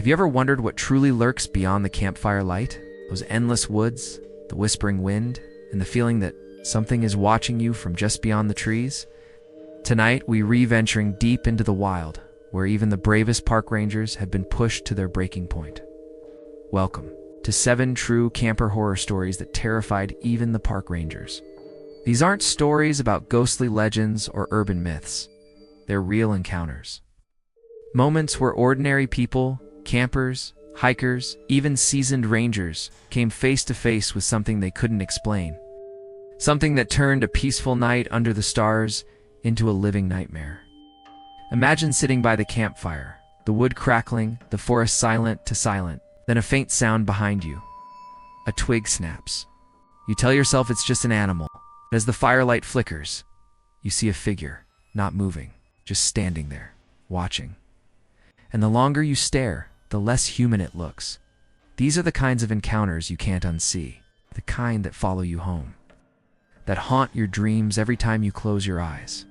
you ever wondered what truly lurks beyond the campfire light? Those endless woods, the whispering wind, and the feeling that something is watching you from just beyond the trees? Tonight, we re-venturing deep into the wild, where even the bravest park rangers have been pushed to their breaking point. Welcome to 7 true camper horror stories that terrified even the park rangers. These aren't stories about ghostly legends or urban myths. They're real encounters. Moments where ordinary people, campers, hikers, even seasoned rangers came face to face with something they couldn't explain. Something that turned a peaceful night under the stars into a living nightmare. Imagine sitting by the campfire, the wood crackling, the forest silent to silent, then a faint sound behind you. A twig snaps. You tell yourself it's just an animal. But as the firelight flickers, you see a figure, not moving, just standing there, watching. And the longer you stare, the less human it looks. These are the kinds of encounters you can't unsee, the kind that follow you home, that haunt your dreams every time you close your eyes.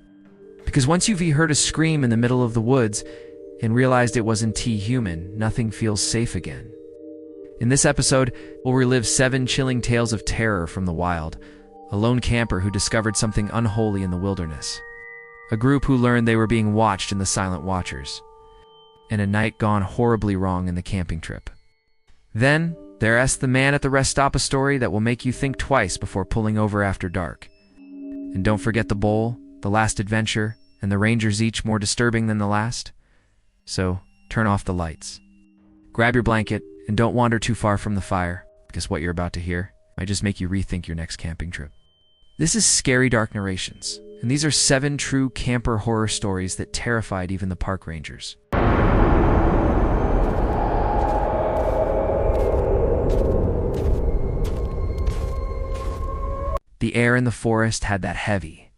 Because once you've heard a scream in the middle of the woods and realized it wasn't human, nothing feels safe again. In this episode, we'll relive 7 chilling tales of terror from the wild, a lone camper who discovered something unholy in the wilderness, a group who learned they were being watched in the Silent Watchers, and a night gone horribly wrong in the camping trip. Then, there's the man at the rest stop, a story that will make you think twice before pulling over after dark. And don't forget the bowl, the last adventure, and the rangers, each more disturbing than the last. So, turn off the lights. Grab your blanket, and don't wander too far from the fire, because what you're about to hear might just make you rethink your next camping trip. This is Scary Dark Narrations, and these are 7 true camper horror stories that terrified even the park rangers. The air in the forest had that heavy,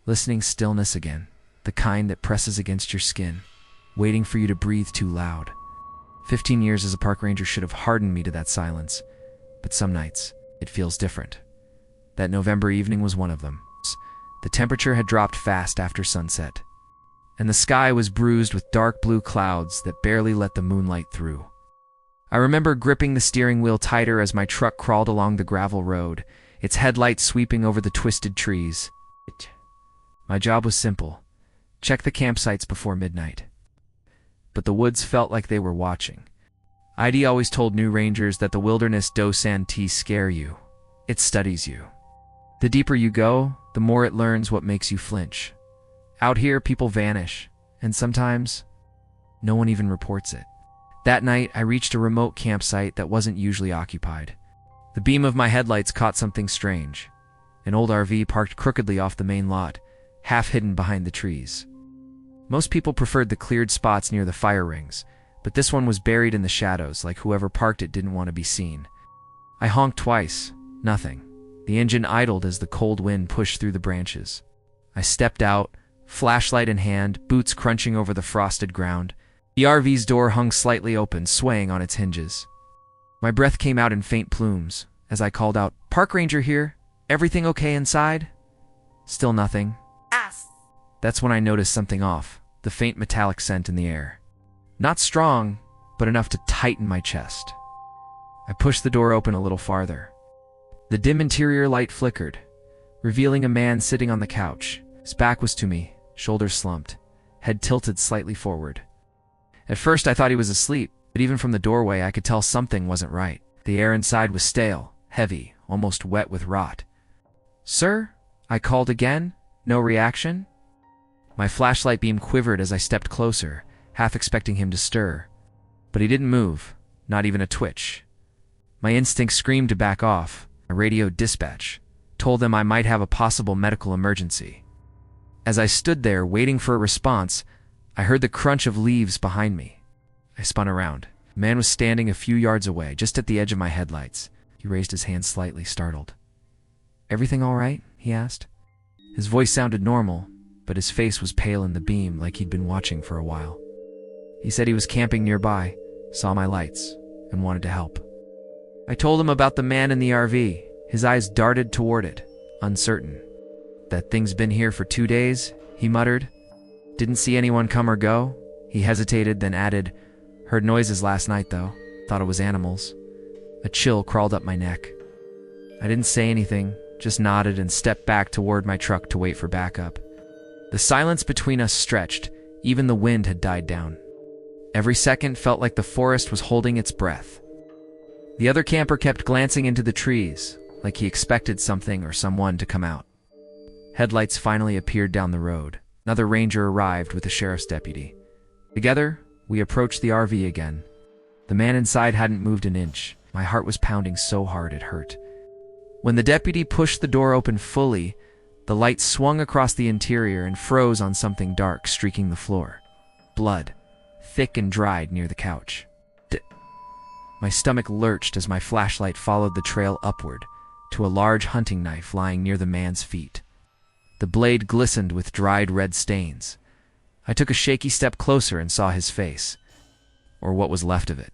listening stillness again, the kind that presses against your skin, waiting for you to breathe too loud. 15 years as a park ranger should have hardened me to that silence, but some nights, it feels different. That November evening was one of them. The temperature had dropped fast after sunset, and the sky was bruised with dark blue clouds that barely let the moonlight through. I remember gripping the steering wheel tighter as my truck crawled along the gravel road, its headlights sweeping over the twisted trees. My job was simple: check the campsites before midnight. But the woods felt like they were watching. ID always told new rangers that the wilderness doesn't scare you, it studies you. The deeper you go, the more it learns what makes you flinch. Out here, people vanish, and sometimes, no one even reports it. That night, I reached a remote campsite that wasn't usually occupied. The beam of my headlights caught something strange. An old RV parked crookedly off the main lot, half hidden behind the trees. Most people preferred the cleared spots near the fire rings, but this one was buried in the shadows, like whoever parked it didn't want to be seen. I honked twice. Nothing. The engine idled as the cold wind pushed through the branches. I stepped out, flashlight in hand, boots crunching over the frosted ground. The RV's door hung slightly open, swaying on its hinges. My breath came out in faint plumes as I called out, "Park ranger here. Everything okay inside?" Still nothing. That's when I noticed something off, the faint metallic scent in the air. Not strong, but enough to tighten my chest. I pushed the door open a little farther. The dim interior light flickered, revealing a man sitting on the couch. His back was to me, shoulders slumped, head tilted slightly forward. At first I thought he was asleep, but even from the doorway I could tell something wasn't right. The air inside was stale, heavy, almost wet with rot. "Sir?" I called again. No reaction. My flashlight beam quivered as I stepped closer, half expecting him to stir. But he didn't move, not even a twitch. My instinct screamed to back off. I radioed dispatch, told them I might have a possible medical emergency. As I stood there waiting for a response, I heard the crunch of leaves behind me. I spun around. The man was standing a few yards away, just at the edge of my headlights. He raised his hand slightly, startled. "Everything all right?" he asked. His voice sounded normal, but his face was pale in the beam, like he'd been watching for a while. He said he was camping nearby, saw my lights, and wanted to help. I told him about the man in the RV. His eyes darted toward it, uncertain. "That thing's been here for 2 days," he muttered. "Didn't see anyone come or go." He hesitated, then added, Heard noises last night, though. Thought it was animals. A chill crawled up my neck. I didn't say anything, just nodded and stepped back toward my truck to wait for backup. The silence between us stretched. Even the wind had died down. Every second felt like the forest was holding its breath. The other camper kept glancing into the trees, like he expected something or someone to come out. Headlights finally appeared down the road. Another ranger arrived with a sheriff's deputy. Together, we approached the RV again. The man inside hadn't moved an inch. My heart was pounding so hard it hurt. When the deputy pushed the door open fully, the light swung across the interior and froze on something dark streaking the floor. Blood, thick and dried near the couch. My stomach lurched as my flashlight followed the trail upward to a large hunting knife lying near the man's feet. The blade glistened with dried red stains. I took a shaky step closer and saw his face, or what was left of it.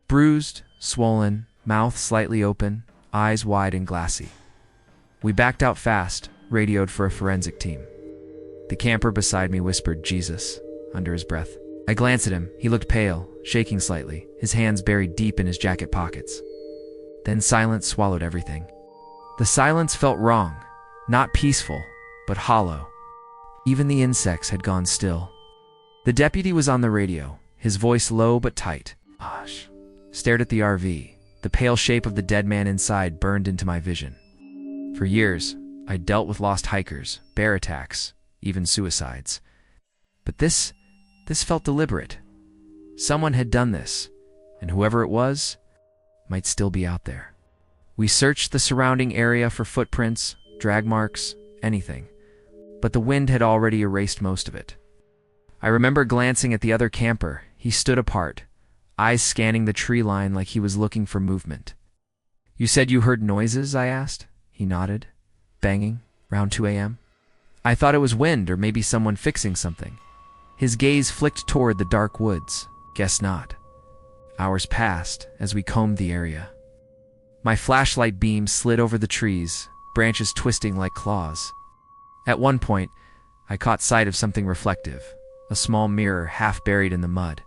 Bruised, swollen, mouth slightly open, eyes wide and glassy. We backed out fast, radioed for a forensic team. The camper beside me whispered "Jesus" under his breath. I glanced at him. He looked pale, shaking slightly, his hands buried deep in his jacket pockets. Then silence swallowed everything. The silence felt wrong, not peaceful, but hollow. Even the insects had gone still. The deputy was on the radio, his voice low but tight. Hush. Stared at the RV. The pale shape of the dead man inside burned into my vision. For years, I'd dealt with lost hikers, bear attacks, even suicides. But this felt deliberate. Someone had done this, and whoever it was might still be out there. We searched the surrounding area for footprints, drag marks, anything, but the wind had already erased most of it. I remember glancing at the other camper. He stood apart, eyes scanning the tree line like he was looking for movement. "You said you heard noises?" I asked. He nodded. "Banging? Around 2 a.m.? I thought it was wind or maybe someone fixing something." His gaze flicked toward the dark woods. Guess not. Hours passed as we combed the area. My flashlight beam slid over the trees, branches twisting like claws. At one point, I caught sight of something reflective, a small mirror half buried in the mud.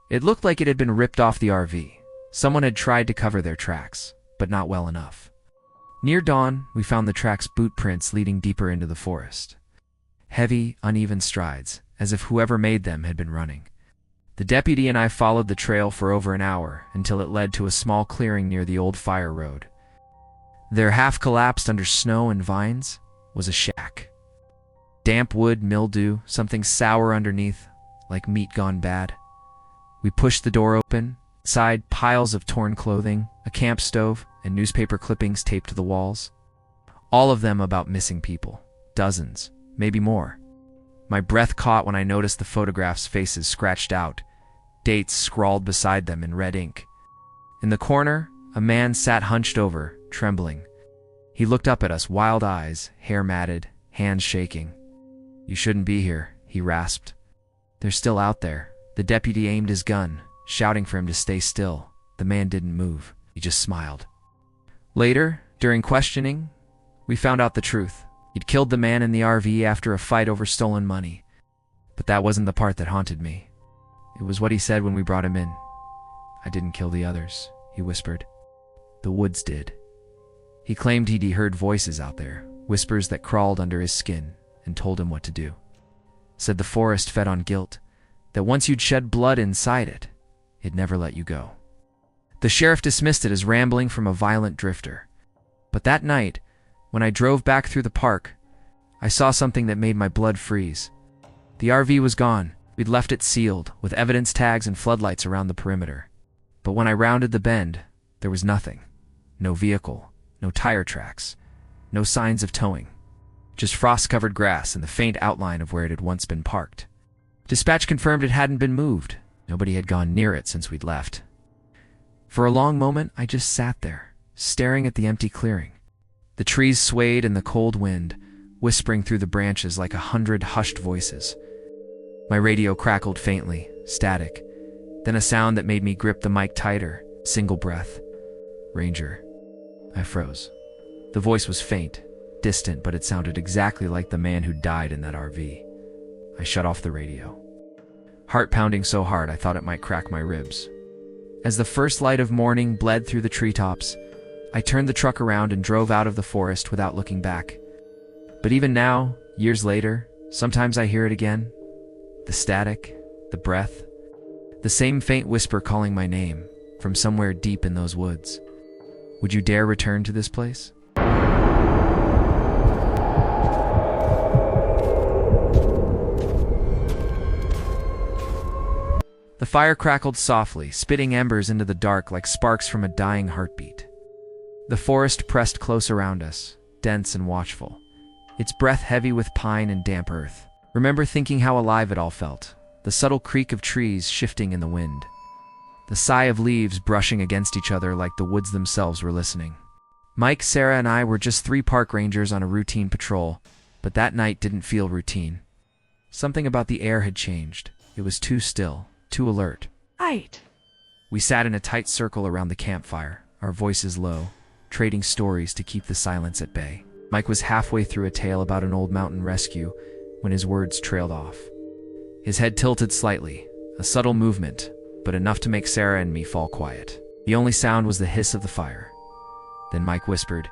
It looked like it had been ripped off the RV. Someone had tried to cover their tracks, but not well enough. Near dawn, we found the track's boot prints leading deeper into the forest. Heavy, uneven strides, as if whoever made them had been running. The deputy and I followed the trail for over an hour until it led to a small clearing near the old fire road. There, half collapsed under snow and vines, was a shack. Damp wood, mildew, something sour underneath, like meat gone bad. We pushed the door open. Inside, piles of torn clothing, a camp stove, and newspaper clippings taped to the walls. All of them about missing people. Dozens, maybe more. My breath caught when I noticed the photographs' faces scratched out, dates scrawled beside them in red ink. In the corner, a man sat hunched over, trembling. He looked up at us, wild eyes, hair matted, hands shaking. "You shouldn't be here," he rasped. "They're still out there." The deputy aimed his gun, shouting for him to stay still. The man didn't move. He just smiled. Later, during questioning, we found out the truth. He'd killed the man in the RV after a fight over stolen money. But that wasn't the part that haunted me. It was what he said when we brought him in. "I didn't kill the others," he whispered. "The woods did." He claimed he'd heard voices out there, whispers that crawled under his skin and told him what to do. Said the forest fed on guilt, that once you'd shed blood inside it, it'd never let you go. The sheriff dismissed it as rambling from a violent drifter. But that night, when I drove back through the park, I saw something that made my blood freeze. The RV was gone. We'd left it sealed, with evidence tags and floodlights around the perimeter. But when I rounded the bend, there was nothing. No vehicle, no tire tracks, no signs of towing. Just frost-covered grass and the faint outline of where it had once been parked. Dispatch confirmed it hadn't been moved. Nobody had gone near it since we'd left. For a long moment, I just sat there, staring at the empty clearing. The trees swayed in the cold wind, whispering through the branches like 100 hushed voices. My radio crackled faintly, static. Then a sound that made me grip the mic tighter, single breath. "Ranger." I froze. The voice was faint, distant, but it sounded exactly like the man who died in that RV. I shut off the radio. Heart pounding so hard I thought it might crack my ribs. As the first light of morning bled through the treetops, I turned the truck around and drove out of the forest without looking back. But even now, years later, sometimes I hear it again. The static, the breath, the same faint whisper calling my name from somewhere deep in those woods. Would you dare return to this place? The fire crackled softly, spitting embers into the dark like sparks from a dying heartbeat. The forest pressed close around us, dense and watchful, its breath heavy with pine and damp earth. Remember thinking how alive it all felt, the subtle creak of trees shifting in the wind, the sigh of leaves brushing against each other like the woods themselves were listening. Mike, Sarah, and I were just 3 park rangers on a routine patrol, but that night didn't feel routine. Something about the air had changed. It was too still, too alert. Right. We sat in a tight circle around the campfire, our voices low, trading stories to keep the silence at bay. Mike was halfway through a tale about an old mountain rescue when his words trailed off. His head tilted slightly, a subtle movement, but enough to make Sarah and me fall quiet. The only sound was the hiss of the fire. Then Mike whispered,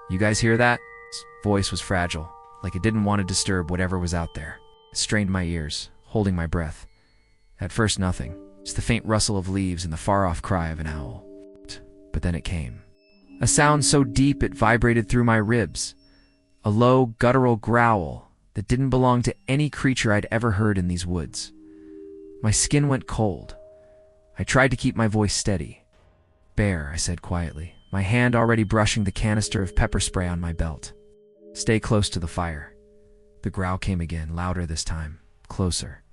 "You guys hear that?" His voice was fragile, like it didn't want to disturb whatever was out there. I strained my ears, holding my breath. At first nothing, just the faint rustle of leaves and the far-off cry of an owl. But then it came. A sound so deep it vibrated through my ribs. A low, guttural growl that didn't belong to any creature I'd ever heard in these woods. My skin went cold. I tried to keep my voice steady. "Bear," I said quietly, my hand already brushing the canister of pepper spray on my belt. "Stay close to the fire." The growl came again, louder this time, closer.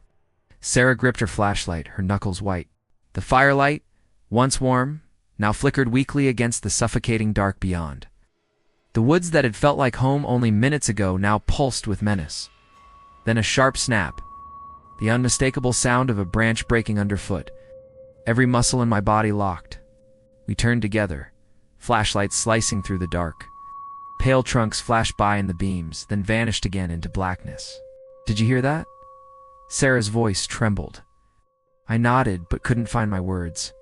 Sarah gripped her flashlight, her knuckles white. The firelight, once warm, now flickered weakly against the suffocating dark beyond. The woods that had felt like home only minutes ago now pulsed with menace. Then a sharp snap, the unmistakable sound of a branch breaking underfoot. Every muscle in my body locked. We turned together, flashlights slicing through the dark. Pale trunks flashed by in the beams, then vanished again into blackness. "Did you hear that?" Sarah's voice trembled. I nodded, but couldn't find my words.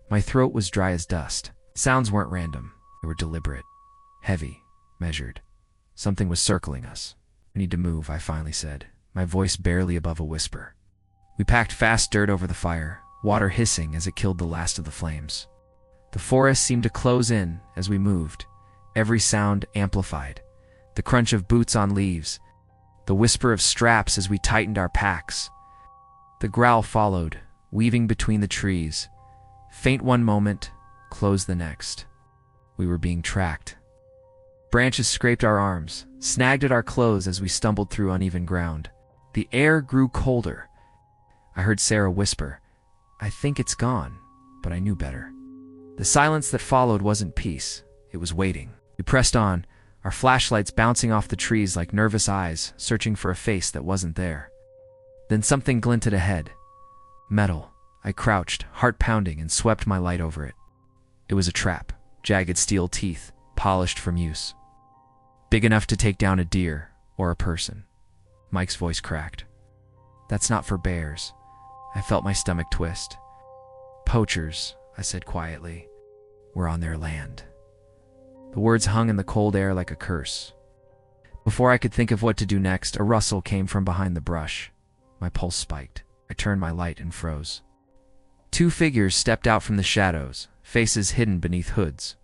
My throat was dry as dust. Sounds weren't random. They were deliberate, heavy, measured. Something was circling us. "We need to move," I finally said, my voice barely above a whisper. We packed fast dirt over the fire, water hissing as it killed the last of the flames. The forest seemed to close in as we moved, every sound amplified. The crunch of boots on leaves, the whisper of straps as we tightened our packs. The growl followed, weaving between the trees. Faint one moment, close the next. We were being tracked. Branches scraped our arms, snagged at our clothes as we stumbled through uneven ground. The air grew colder. I heard Sarah whisper, "I think it's gone," but I knew better. The silence that followed wasn't peace, it was waiting. We pressed on, our flashlights bouncing off the trees like nervous eyes, searching for a face that wasn't there. Then something glinted ahead. Metal. I crouched, heart pounding, and swept my light over it. It was a trap, jagged steel teeth, polished from use. Big enough to take down a deer or a person. Mike's voice cracked. "That's not for bears." I felt my stomach twist. "Poachers," I said quietly. "We're on their land." The words hung in the cold air like a curse. Before I could think of what to do next, a rustle came from behind the brush. My pulse spiked. I turned my light and froze. 2 figures stepped out from the shadows, faces hidden beneath hoods.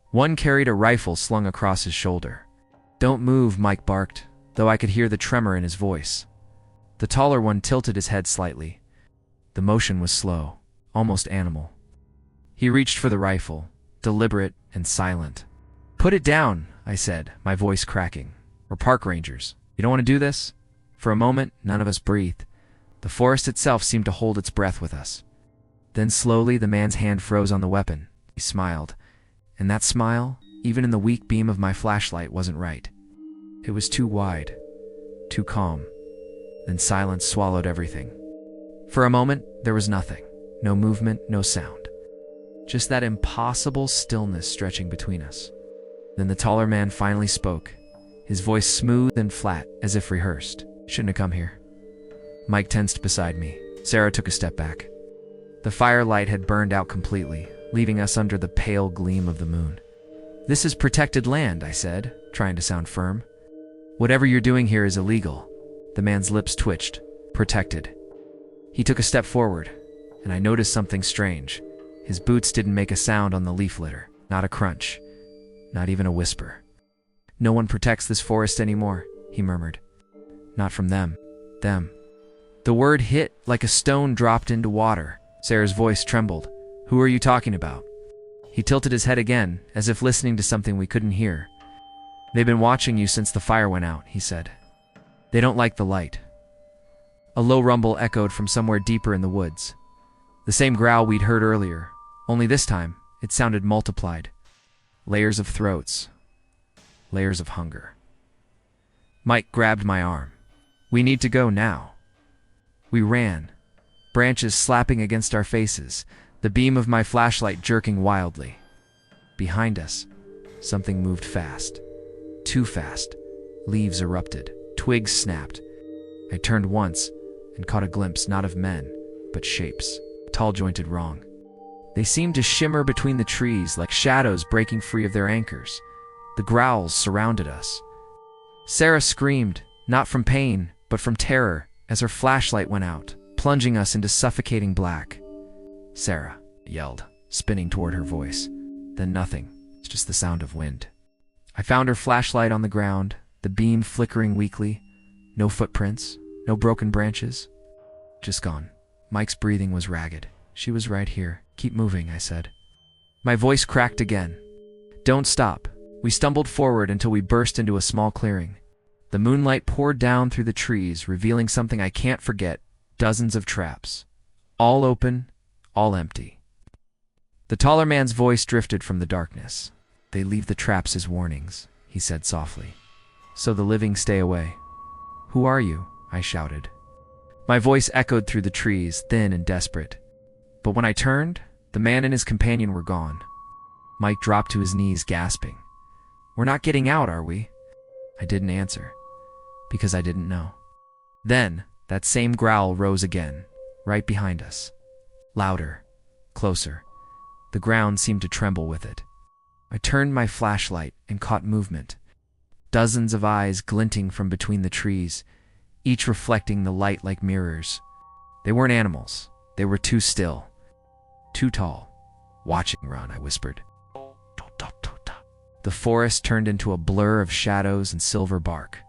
One carried a rifle slung across his shoulder. "Don't move," Mike barked, though I could hear the tremor in his voice. The taller one tilted his head slightly. The motion was slow, almost animal. He reached for the rifle, deliberate and silent. "Put it down," I said, my voice cracking. "We're park rangers. You don't want to do this?" For a moment, none of us breathed. The forest itself seemed to hold its breath with us. Then slowly the man's hand froze on the weapon. He smiled. And that smile, even in the weak beam of my flashlight, wasn't right. It was too wide, too calm. Then silence swallowed everything. For a moment, there was nothing. No movement, no sound. Just that impossible stillness stretching between us. Then the taller man finally spoke, his voice smooth and flat, as if rehearsed. "Shouldn't have come here." Mike tensed beside me. Sarah took a step back. The firelight had burned out completely, leaving us under the pale gleam of the moon. "This is protected land," I said, trying to sound firm. "Whatever you're doing here is illegal." The man's lips twitched. "Protected." He took a step forward, and I noticed something strange. His boots didn't make a sound on the leaf litter. Not a crunch. Not even a whisper. "No one protects this forest anymore," he murmured. "Not from them. Them." The word hit like a stone dropped into water. Sarah's voice trembled. "Who are you talking about?" He tilted his head again, as if listening to something we couldn't hear. "They've been watching you since the fire went out," he said. "They don't like the light." A low rumble echoed from somewhere deeper in the woods. The same growl we'd heard earlier, only this time it sounded multiplied. Layers of throats. Layers of hunger. Mike grabbed my arm. "We need to go now." We ran, branches slapping against our faces, the beam of my flashlight jerking wildly. Behind us, something moved fast. Too fast. Leaves erupted. Twigs snapped. I turned once and caught a glimpse not of men, but shapes, tall-jointed wrong. They seemed to shimmer between the trees like shadows breaking free of their anchors. The growls surrounded us. Sarah screamed, not from pain, but from terror, as her flashlight went out, plunging us into suffocating black. "Sarah," yelled, spinning toward her voice. Then nothing, just the sound of wind. I found her flashlight on the ground, the beam flickering weakly. No footprints, no broken branches. Just gone. Mike's breathing was ragged. "She was right here. Keep moving," I said. My voice cracked again. "Don't stop." We stumbled forward until we burst into a small clearing. The moonlight poured down through the trees, revealing something I can't forget. Dozens of traps. All open, all empty. The taller man's voice drifted from the darkness. "They leave the traps as warnings," he said softly. "So the living stay away." "Who are you?" I shouted. My voice echoed through the trees, thin and desperate. But when I turned, the man and his companion were gone. Mike dropped to his knees, gasping. "We're not getting out, are we?" I didn't answer, because I didn't know. Then, that same growl rose again, right behind us. Louder, closer. The ground seemed to tremble with it. I turned my flashlight and caught movement. Dozens of eyes glinting from between the trees, each reflecting the light like mirrors. They weren't animals. They were too still. Too tall. "Watching run," I whispered. The forest turned into a blur of shadows and silver bark.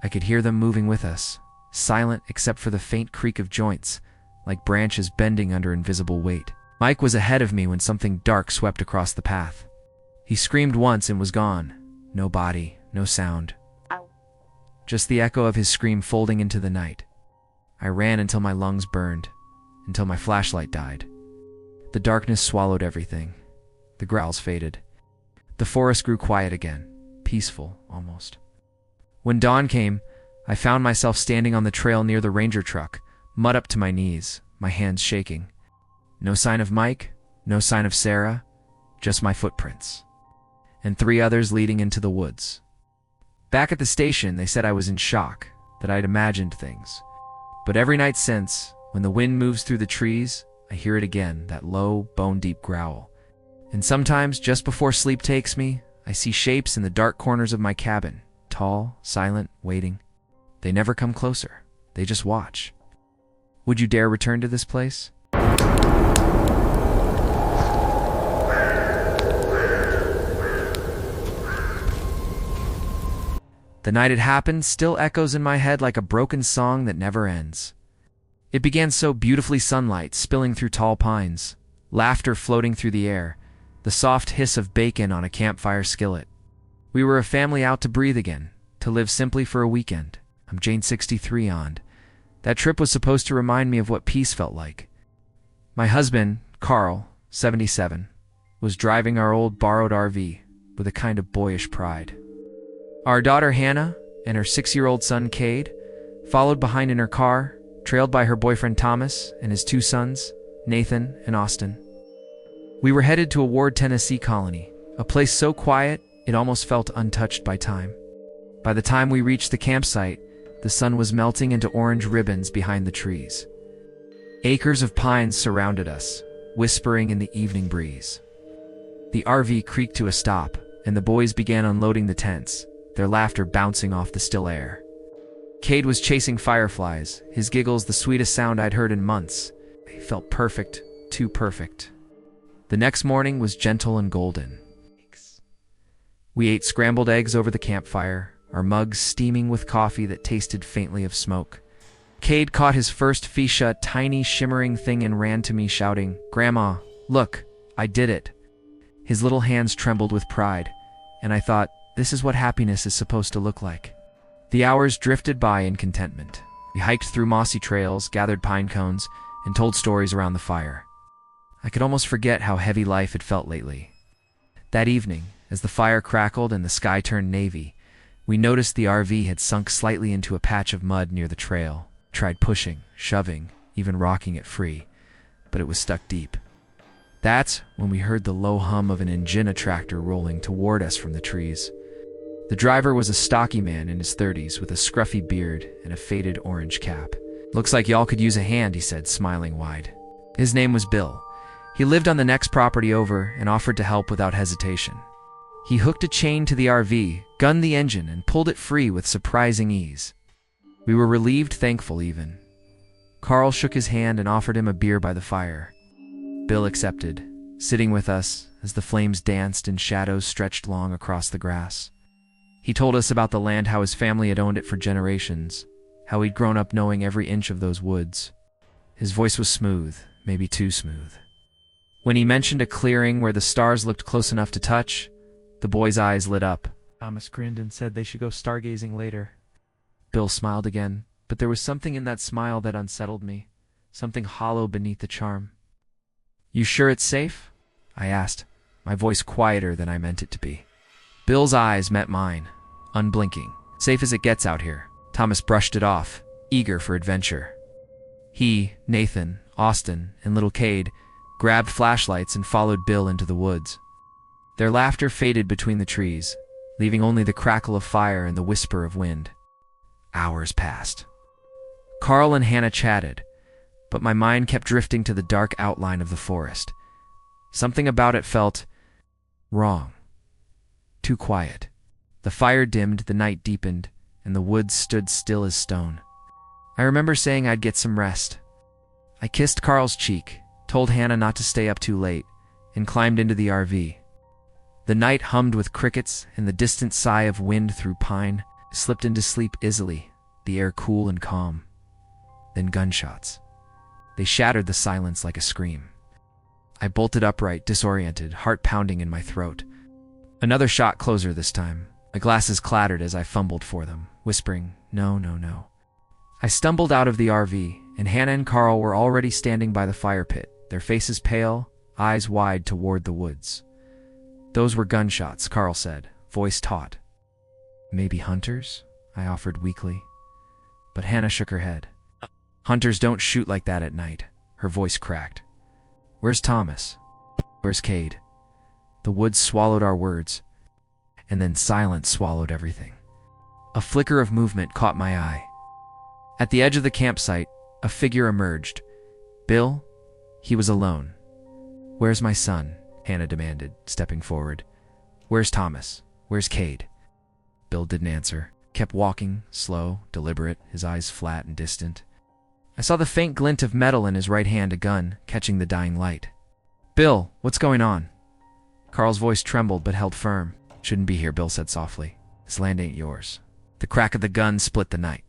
I could hear them moving with us, silent except for the faint creak of joints, like branches bending under invisible weight. Mike was ahead of me when something dark swept across the path. He screamed once and was gone. No body, no sound. Just the echo of his scream folding into the night. I ran until my lungs burned, until my flashlight died. The darkness swallowed everything. The growls faded. The forest grew quiet again, peaceful, almost. When dawn came, I found myself standing on the trail near the ranger truck, mud up to my knees, my hands shaking. No sign of Mike, no sign of Sarah, just my footprints. And 3 others leading into the woods. Back at the station, they said I was in shock, that I'd imagined things. But every night since, when the wind moves through the trees, I hear it again, that low, bone-deep growl. And sometimes, just before sleep takes me, I see shapes in the dark corners of my cabin, tall, silent, waiting. They never come closer. They just watch. Would you dare return to this place? The night it happened still echoes in my head like a broken song that never ends. It began so beautifully, sunlight spilling through tall pines, laughter floating through the air, the soft hiss of bacon on a campfire skillet. We were a family out to breathe again, to live simply for a weekend. I'm Jane 63 on. That trip was supposed to remind me of what peace felt like. My husband, Carl, 77, was driving our old borrowed RV with a kind of boyish pride. Our daughter Hannah and her 6-year-old son Cade followed behind in her car, trailed by her boyfriend Thomas and his 2 sons, Nathan and Austin. We were headed to a Ward, Tennessee colony, a place so quiet it almost felt untouched by time. By the time we reached the campsite, the sun was melting into orange ribbons behind the trees. Acres of pines surrounded us, whispering in the evening breeze. The RV creaked to a stop, and the boys began unloading the tents, their laughter bouncing off the still air. Cade was chasing fireflies, his giggles the sweetest sound I'd heard in months. He felt perfect, too perfect. The next morning was gentle and golden. We ate scrambled eggs over the campfire, our mugs steaming with coffee that tasted faintly of smoke. Cade caught his first fish, a tiny shimmering thing, and ran to me shouting, "Grandma, look, I did it." His little hands trembled with pride, and I thought, this is what happiness is supposed to look like. The hours drifted by in contentment. We hiked through mossy trails, gathered pine cones, and told stories around the fire. I could almost forget how heavy life had felt lately. That evening, as the fire crackled and the sky turned navy, we noticed the RV had sunk slightly into a patch of mud near the trail. Tried pushing, shoving, even rocking it free, but it was stuck deep. That's when we heard the low hum of an engine tractor rolling toward us from the trees. The driver was a stocky man in his 30s with a scruffy beard and a faded orange cap. "Looks like y'all could use a hand," he said, smiling wide. His name was Bill. He lived on the next property over and offered to help without hesitation. He hooked a chain to the RV, gunned the engine, and pulled it free with surprising ease. We were relieved, thankful even. Carl shook his hand and offered him a beer by the fire. Bill accepted, sitting with us as the flames danced and shadows stretched long across the grass. He told us about the land, how his family had owned it for generations, how he'd grown up knowing every inch of those woods. His voice was smooth, maybe too smooth. When he mentioned a clearing where the stars looked close enough to touch, the boys' eyes lit up. Thomas grinned and said they should go stargazing later. Bill smiled again, but there was something in that smile that unsettled me, something hollow beneath the charm. "You sure it's safe?" I asked, my voice quieter than I meant it to be. Bill's eyes met mine, unblinking. "Safe as it gets out here." Thomas brushed it off, eager for adventure. He, Nathan, Austin, and little Cade grabbed flashlights and followed Bill into the woods. Their laughter faded between the trees, leaving only the crackle of fire and the whisper of wind. Hours passed. Carl and Hannah chatted, but my mind kept drifting to the dark outline of the forest. Something about it felt wrong. Too quiet. The fire dimmed, the night deepened, and the woods stood still as stone. I remember saying I'd get some rest. I kissed Carl's cheek, told Hannah not to stay up too late, and climbed into the RV. The night hummed with crickets and the distant sigh of wind through pine. I slipped into sleep easily, the air cool and calm. Then gunshots. They shattered the silence like a scream. I bolted upright, disoriented, heart pounding in my throat. Another shot, closer this time. My glasses clattered as I fumbled for them, whispering, "No, no, no." I stumbled out of the RV, and Hannah and Carl were already standing by the fire pit, their faces pale, eyes wide toward the woods. "Those were gunshots," Carl said, voice taut. "Maybe hunters?" I offered weakly. But Hannah shook her head. "Hunters don't shoot like that at night." Her voice cracked. "Where's Thomas? Where's Cade?" The woods swallowed our words, and then silence swallowed everything. A flicker of movement caught my eye. At the edge of the campsite, a figure emerged. Bill? He was alone. "Where's my son?" Hannah demanded, stepping forward. "Where's Thomas? Where's Cade?" Bill didn't answer, kept walking, slow, deliberate, his eyes flat and distant. I saw the faint glint of metal in his right hand, a gun, catching the dying light. "Bill, what's going on?" Carl's voice trembled but held firm. "Shouldn't be here," Bill said softly. "This land ain't yours." The crack of the gun split the night.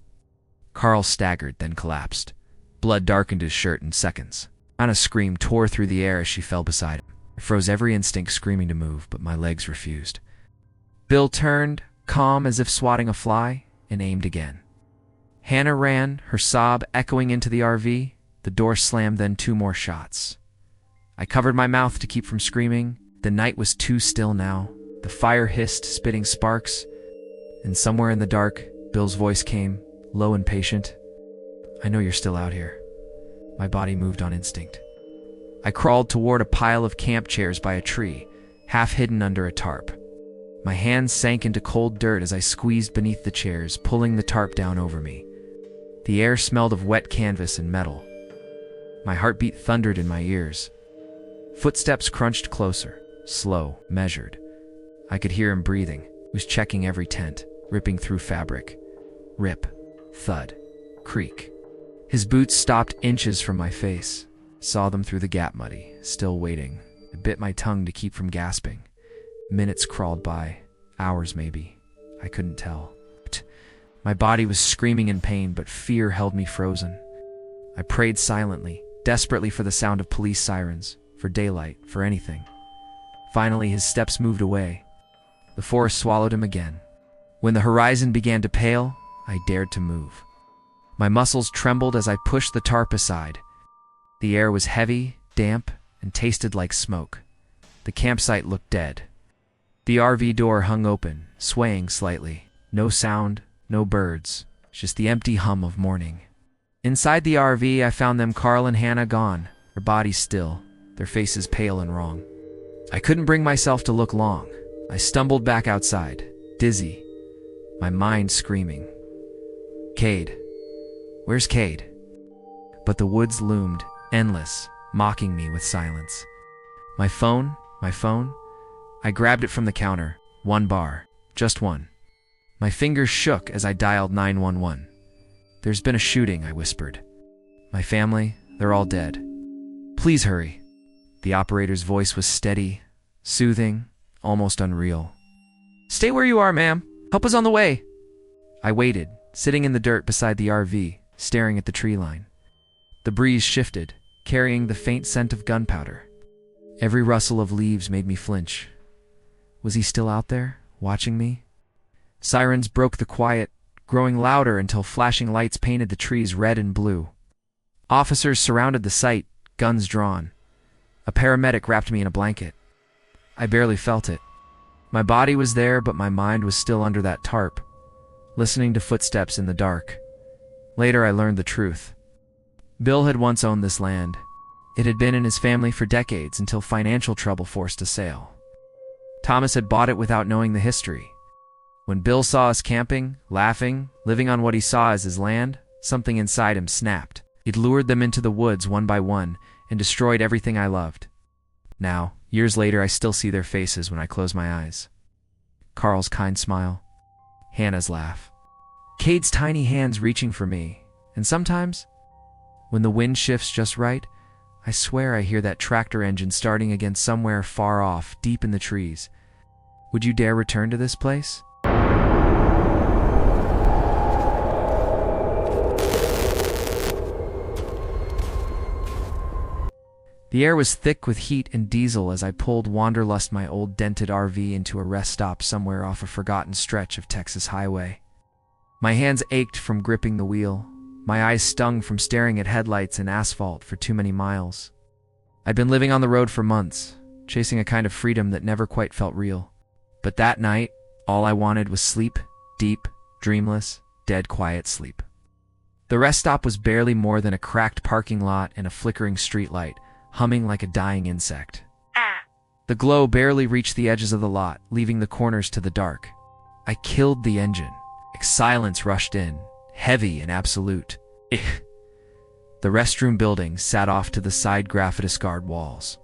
Carl staggered, then collapsed. Blood darkened his shirt in seconds. Anna's scream tore through the air as she fell beside him. I froze every instinct, screaming to move, but my legs refused. Bill turned, calm as if swatting a fly, and aimed again. Hannah ran, her sob echoing into the RV. The door slammed, then 2 more shots. I covered my mouth to keep from screaming. The night was too still now. The fire hissed, spitting sparks. And somewhere in the dark, Bill's voice came, low and patient. "I know you're still out here." My body moved on instinct. I crawled toward a pile of camp chairs by a tree, half hidden under a tarp. My hands sank into cold dirt as I squeezed beneath the chairs, pulling the tarp down over me. The air smelled of wet canvas and metal. My heartbeat thundered in my ears. Footsteps crunched closer, slow, measured. I could hear him breathing. He was checking every tent, ripping through fabric. Rip, thud, creak. His boots stopped inches from my face. Saw them through the gap muddy, still waiting. I bit my tongue to keep from gasping. Minutes crawled by, hours maybe. I couldn't tell. My body was screaming in pain, but fear held me frozen. I prayed silently, desperately for the sound of police sirens, for daylight, for anything. Finally, his steps moved away. The forest swallowed him again. When the horizon began to pale, I dared to move. My muscles trembled as I pushed the tarp aside. The air was heavy, damp, and tasted like smoke. The campsite looked dead. The RV door hung open, swaying slightly. No sound, no birds, just the empty hum of morning. Inside the RV, I found them, Carl and Hannah, gone, their bodies still, their faces pale and wrong. I couldn't bring myself to look long. I stumbled back outside, dizzy, my mind screaming. Cade. Where's Cade? But the woods loomed, endless, mocking me with silence. My phone. I grabbed it from the counter. One bar, just one. My fingers shook as I dialed 911. There's been a shooting, I whispered. My family, they're all dead. Please hurry. The operator's voice was steady, soothing, almost unreal. Stay where you are, ma'am. Help is on the way. I waited, sitting in the dirt beside the RV, staring at the tree line. The breeze shifted, carrying the faint scent of gunpowder. Every rustle of leaves made me flinch. Was he still out there, watching me? Sirens broke the quiet, growing louder until flashing lights painted the trees red and blue. Officers surrounded the site, guns drawn. A paramedic wrapped me in a blanket. I barely felt it. My body was there, but my mind was still under that tarp, listening to footsteps in the dark. Later, I learned the truth. Bill had once owned this land. It had been in his family for decades until financial trouble forced a sale. Thomas had bought it without knowing the history. When Bill saw us camping, laughing, living on what he saw as his land, something inside him snapped. He'd lured them into the woods one by one and destroyed everything I loved. Now, years later, I still see their faces when I close my eyes. Carl's kind smile, Hannah's laugh, Cade's tiny hands reaching for me, and sometimes, when the wind shifts just right, I swear I hear that tractor engine starting again somewhere far off, deep in the trees. Would you dare return to this place? The air was thick with heat and diesel as I pulled Wanderlust, my old dented RV, into a rest stop somewhere off a forgotten stretch of Texas highway. My hands ached from gripping the wheel. My eyes stung from staring at headlights and asphalt for too many miles. I'd been living on the road for months, chasing a kind of freedom that never quite felt real. But that night, all I wanted was sleep, deep, dreamless, dead quiet sleep. The rest stop was barely more than a cracked parking lot and a flickering streetlight, humming like a dying insect. The glow barely reached the edges of the lot, leaving the corners to the dark. I killed the engine. Silence rushed in, heavy and absolute. The restroom building sat off to the side, graffiti-scarred walls.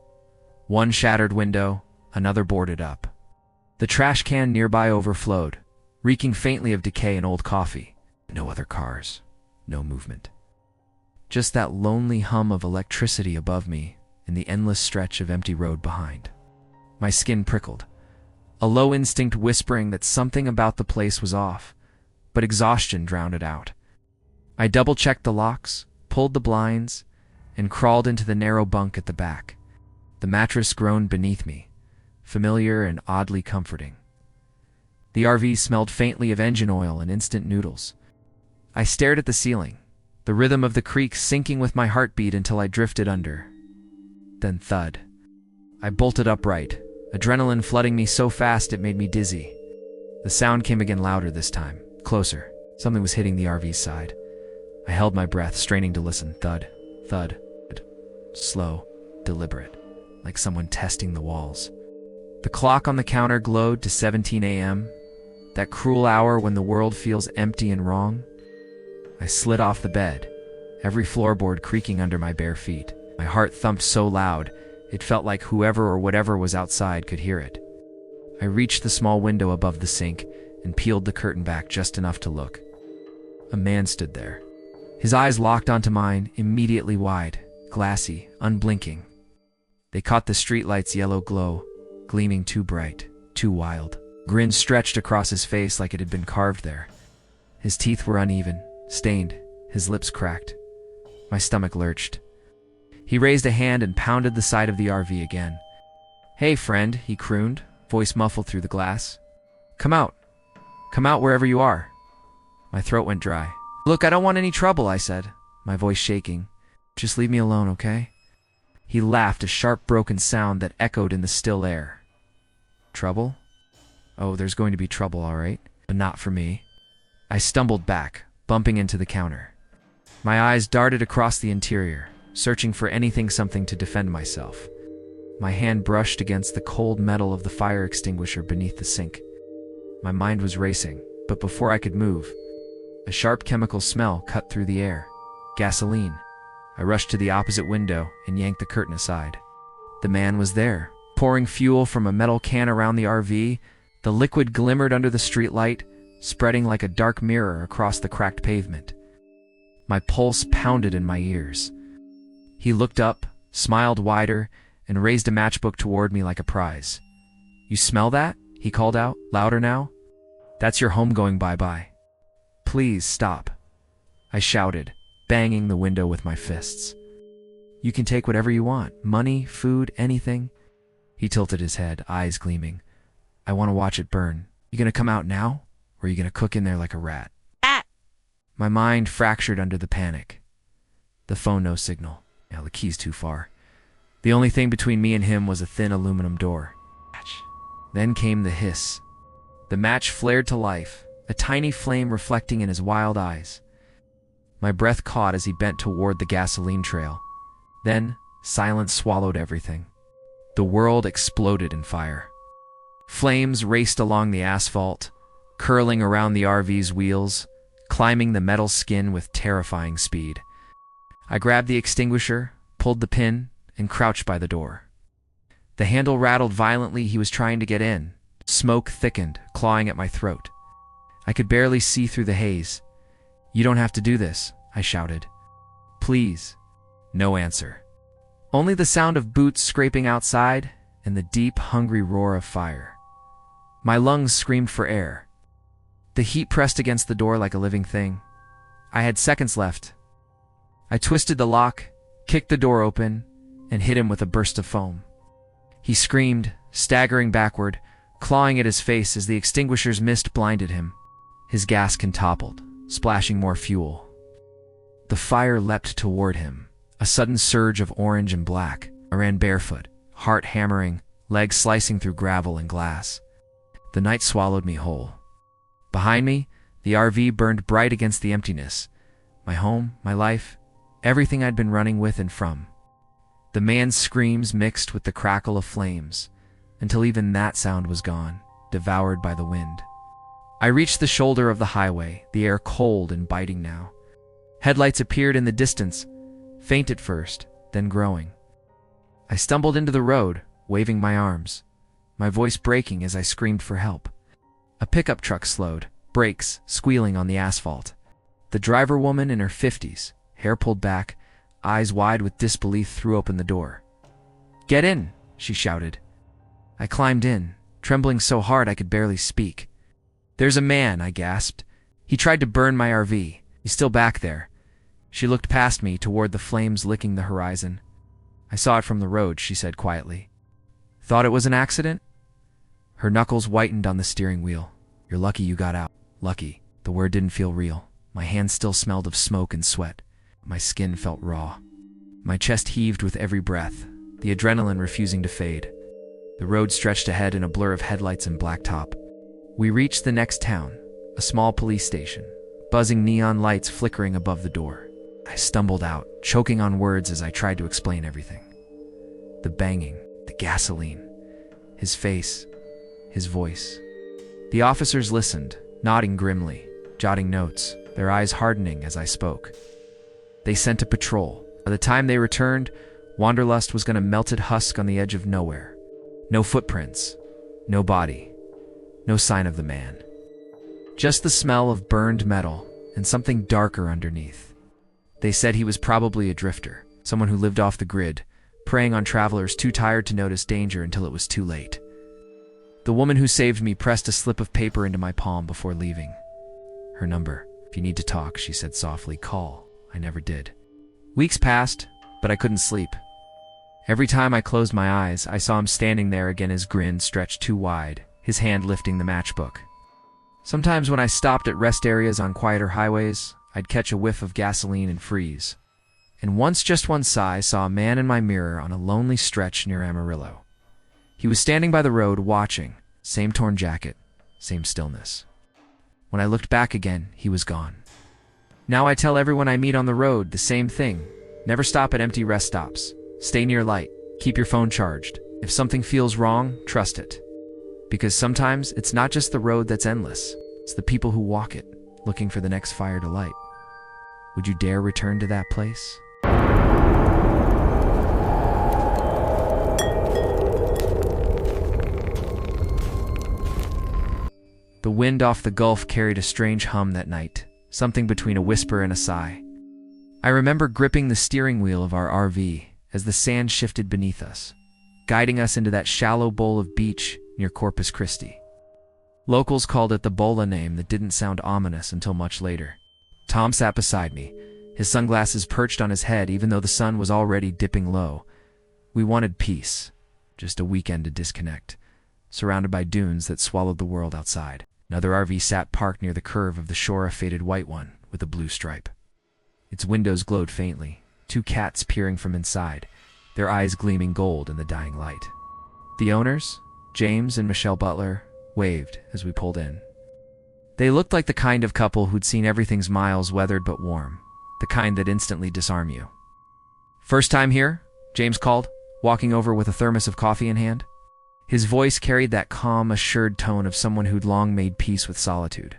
One shattered window, another boarded up. The trash can nearby overflowed, reeking faintly of decay and old coffee. No other cars, no movement. Just that lonely hum of electricity above me and the endless stretch of empty road behind. My skin prickled, a low instinct whispering that something about the place was off, but exhaustion drowned it out. I double-checked the locks, pulled the blinds, and crawled into the narrow bunk at the back. The mattress groaned beneath me, familiar and oddly comforting. The RV smelled faintly of engine oil and instant noodles. I stared at the ceiling, the rhythm of the creak syncing with my heartbeat until I drifted under. Then thud. I bolted upright, adrenaline flooding me so fast it made me dizzy. The sound came again, louder this time, closer. Something was hitting the RV's side. I held my breath, straining to listen. Thud, thud, slow, deliberate, like someone testing the walls. The clock on the counter glowed to 17 a.m., that cruel hour when the world feels empty and wrong. I slid off the bed, every floorboard creaking under my bare feet. My heart thumped so loud, it felt like whoever or whatever was outside could hear it. I reached the small window above the sink and peeled the curtain back just enough to look. A man stood there. His eyes locked onto mine, immediately wide, glassy, unblinking. They caught the streetlight's yellow glow, gleaming too bright, too wild. Grin stretched across his face like it had been carved there. His teeth were uneven, stained, his lips cracked. My stomach lurched. He raised a hand and pounded the side of the RV again. "Hey, friend," he crooned, voice muffled through the glass. Come out. Come out wherever you are." My throat went dry. "Look, I don't want any trouble," I said, my voice shaking. "Just leave me alone, okay?" He laughed, a sharp, broken sound that echoed in the still air. "Trouble? Oh, there's going to be trouble, all right, but not for me." I stumbled back, bumping into the counter. My eyes darted across the interior, searching for something to defend myself. My hand brushed against the cold metal of the fire extinguisher beneath the sink. My mind was racing, but before I could move, a sharp chemical smell cut through the air. Gasoline. I rushed to the opposite window and yanked the curtain aside. The man was there, pouring fuel from a metal can around the RV. The liquid glimmered under the streetlight, spreading like a dark mirror across the cracked pavement. My pulse pounded in my ears. He looked up, smiled wider, and raised a matchbook toward me like a prize. "You smell that?" he called out, louder now. "That's your home going bye-bye." "Please stop," I shouted, banging the window with my fists. "You can take whatever you want, money, food, anything." He tilted his head, eyes gleaming. "I want to watch it burn. You gonna come out now, or are you gonna cook in there like a rat?" My mind fractured under the panic. The phone, no signal. Now the key's too far. The only thing between me and him was a thin aluminum door. Then came the hiss. The match flared to life, a tiny flame reflecting in his wild eyes. My breath caught as he bent toward the gasoline trail. Then, silence swallowed everything. The world exploded in fire. Flames raced along the asphalt, curling around the RV's wheels, climbing the metal skin with terrifying speed. I grabbed the extinguisher, pulled the pin, and crouched by the door. The handle rattled violently. He was trying to get in. Smoke thickened, clawing at my throat. I could barely see through the haze. "You don't have to do this," I shouted. "Please." No answer. Only the sound of boots scraping outside and the deep, hungry roar of fire. My lungs screamed for air. The heat pressed against the door like a living thing. I had seconds left. I twisted the lock, kicked the door open, and hit him with a burst of foam. He screamed, staggering backward, clawing at his face as the extinguisher's mist blinded him. His gas can toppled, splashing more fuel. The fire leapt toward him, a sudden surge of orange and black. I ran barefoot, heart hammering, legs slicing through gravel and glass. The night swallowed me whole. Behind me, the RV burned bright against the emptiness. My home, my life, everything I'd been running with and from. The man's screams mixed with the crackle of flames, until even that sound was gone, devoured by the wind. I reached the shoulder of the highway, the air cold and biting now. Headlights appeared in the distance, faint at first, then growing. I stumbled into the road, waving my arms, my voice breaking as I screamed for help. A pickup truck slowed, brakes squealing on the asphalt. The driver woman in her 50s, hair pulled back, eyes wide with disbelief, threw open the door. "Get in," she shouted. I climbed in, trembling so hard I could barely speak. "There's a man," I gasped. "He tried to burn my RV. He's still back there." She looked past me toward the flames licking the horizon. "I saw it from the road," she said quietly. "Thought it was an accident?" Her knuckles whitened on the steering wheel. "You're lucky you got out." Lucky. The word didn't feel real. My hands still smelled of smoke and sweat. My skin felt raw. My chest heaved with every breath, the adrenaline refusing to fade. The road stretched ahead in a blur of headlights and blacktop. We reached the next town, a small police station, buzzing neon lights flickering above the door. I stumbled out, choking on words as I tried to explain everything. The banging, the gasoline, his face, his voice. The officers listened, nodding grimly, jotting notes, their eyes hardening as I spoke. They sent a patrol. By the time they returned, Wanderlust was going to melted husk on the edge of nowhere. No footprints, no body, no sign of the man. Just the smell of burned metal and something darker underneath. They said he was probably a drifter, someone who lived off the grid, preying on travelers too tired to notice danger until it was too late. The woman who saved me pressed a slip of paper into my palm before leaving. Her number. If you need to talk, she said softly, call. I never did. Weeks passed, but I couldn't sleep. Every time I closed my eyes, I saw him standing there again, his grin stretched too wide, his hand lifting the matchbook. Sometimes when I stopped at rest areas on quieter highways, I'd catch a whiff of gasoline and freeze. And once, just once, I saw a man in my mirror on a lonely stretch near Amarillo. He was standing by the road watching, same torn jacket, same stillness. When I looked back again, he was gone. Now I tell everyone I meet on the road the same thing. Never stop at empty rest stops. Stay near light. Keep your phone charged. If something feels wrong, trust it. Because sometimes it's not just the road that's endless. It's the people who walk it, looking for the next fire to light. Would you dare return to that place? The wind off the Gulf carried a strange hum that night, something between a whisper and a sigh. I remember gripping the steering wheel of our RV as the sand shifted beneath us, guiding us into that shallow bowl of beach near Corpus Christi. Locals called it the Bola, name that didn't sound ominous until much later. Tom sat beside me, his sunglasses perched on his head even though the sun was already dipping low. We wanted peace, just a weekend to disconnect, surrounded by dunes that swallowed the world outside. Another RV sat parked near the curve of the shore, a faded white one with a blue stripe. Its windows glowed faintly, two cats peering from inside, their eyes gleaming gold in the dying light. The owners, James and Michelle Butler, waved as we pulled in. They looked like the kind of couple who'd seen everything's miles weathered but warm, the kind that instantly disarm you. First time here? James called, walking over with a thermos of coffee in hand. His voice carried that calm, assured tone of someone who'd long made peace with solitude.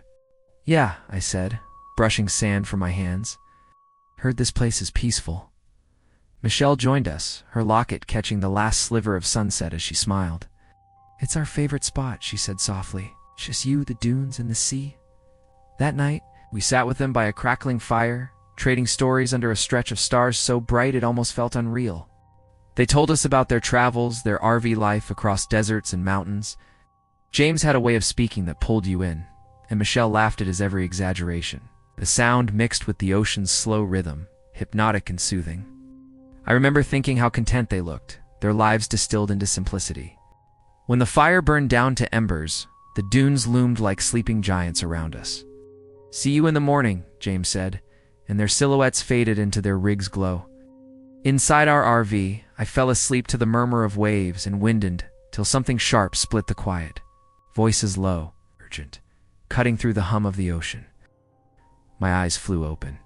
Yeah, I said, brushing sand from my hands. Heard this place is peaceful. Michelle joined us, her locket catching the last sliver of sunset as she smiled. It's our favorite spot, she said softly. Just you, the dunes, and the sea. That night, we sat with them by a crackling fire, trading stories under a stretch of stars so bright it almost felt unreal. They told us about their travels, their RV life across deserts and mountains. James had a way of speaking that pulled you in, and Michelle laughed at his every exaggeration. The sound mixed with the ocean's slow rhythm, hypnotic and soothing. I remember thinking how content they looked, their lives distilled into simplicity. When the fire burned down to embers, the dunes loomed like sleeping giants around us. See you in the morning, James said, and their silhouettes faded into their rig's glow. Inside our RV, I fell asleep to the murmur of waves and winded till something sharp split the quiet. Voices low, urgent, cutting through the hum of the ocean. My eyes flew open.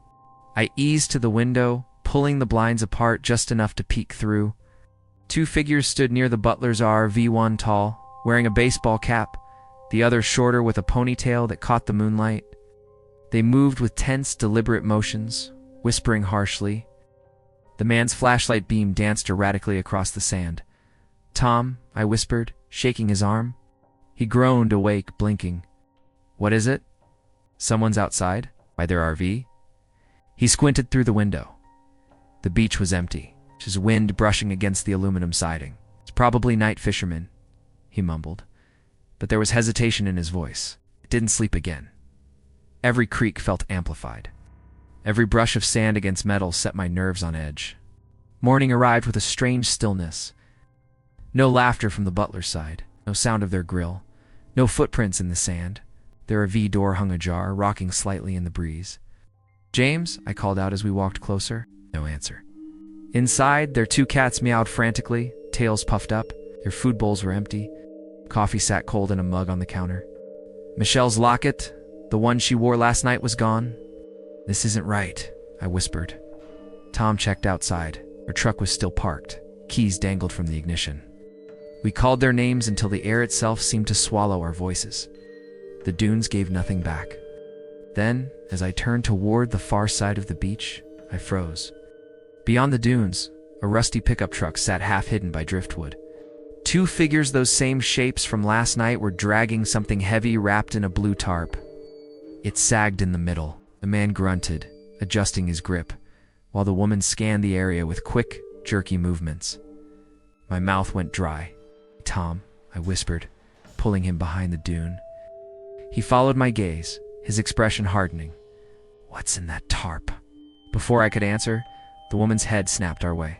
I eased to the window, pulling the blinds apart just enough to peek through. Two figures stood near the butler's RV, one tall, wearing a baseball cap, the other shorter with a ponytail that caught the moonlight. They moved with tense, deliberate motions, whispering harshly. The man's flashlight beam danced erratically across the sand. Tom, I whispered, shaking his arm. He groaned, awake, blinking. What is it? Someone's outside? By their RV? He squinted through the window. The beach was empty, his wind brushing against the aluminum siding. It's probably night fishermen, he mumbled. But there was hesitation in his voice. It didn't sleep again. Every creak felt amplified. Every brush of sand against metal set my nerves on edge. Morning arrived with a strange stillness. No laughter from the butler's side, no sound of their grill, no footprints in the sand. Their RV door hung ajar, rocking slightly in the breeze. James, I called out as we walked closer. No answer. Inside, their two cats meowed frantically, tails puffed up. Their food bowls were empty. Coffee sat cold in a mug on the counter. Michelle's locket, the one she wore last night, was gone. This isn't right, I whispered. Tom checked outside. Her truck was still parked. Keys dangled from the ignition. We called their names until the air itself seemed to swallow our voices. The dunes gave nothing back. Then, as I turned toward the far side of the beach, I froze. Beyond the dunes, a rusty pickup truck sat half hidden by driftwood. Two figures those same shapes from last night were dragging something heavy wrapped in a blue tarp. It sagged in the middle. The man grunted, adjusting his grip, while the woman scanned the area with quick, jerky movements. My mouth went dry. "Tom," I whispered, pulling him behind the dune. He followed my gaze, his expression hardening. "What's in that tarp?" Before I could answer, the woman's head snapped our way.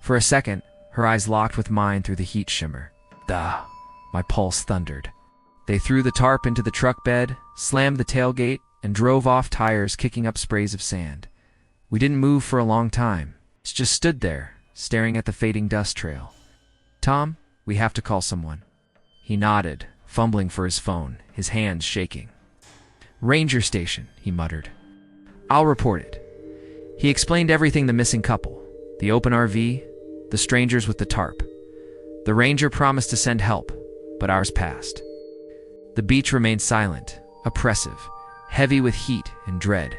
For a second, her eyes locked with mine through the heat shimmer. Duh! My pulse thundered. They threw the tarp into the truck bed, slammed the tailgate, and drove off, tires kicking up sprays of sand. We didn't move for a long time. Just stood there, staring at the fading dust trail. "Tom, we have to call someone." He nodded, fumbling for his phone, his hands shaking. "Ranger station," he muttered. "I'll report it." He explained everything: the missing couple, the open RV, the strangers with the tarp. The ranger promised to send help, but hours passed. The beach remained silent, oppressive, heavy with heat and dread.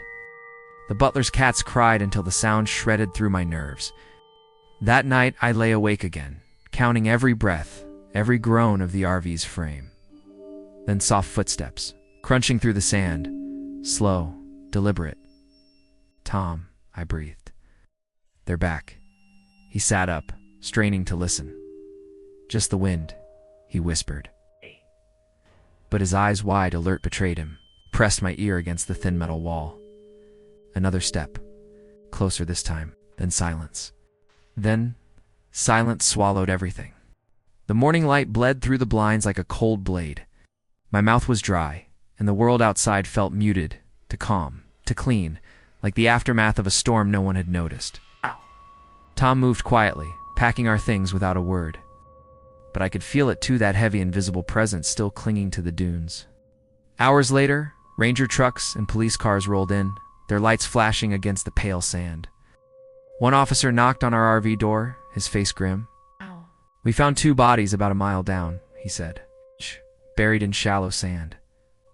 The butler's cats cried until the sound shredded through my nerves. That night I lay awake again, counting every breath, every groan of the RV's frame. Then soft footsteps, crunching through the sand, slow, deliberate. "Tom," I breathed. "They're back." He sat up, straining to listen. "Just the wind," he whispered. But his eyes wide, alert, betrayed him, pressed my ear against the thin metal wall. Another step, closer this time, then silence. Then, silence swallowed everything. The morning light bled through the blinds like a cold blade. My mouth was dry, and the world outside felt muted, to calm, to clean, like the aftermath of a storm no one had noticed. Tom moved quietly, packing our things without a word. But I could feel it too, that heavy, invisible presence still clinging to the dunes. Hours later, ranger trucks and police cars rolled in, their lights flashing against the pale sand. One officer knocked on our RV door, his face grim. "We found two bodies about a mile down," he said, "buried in shallow sand."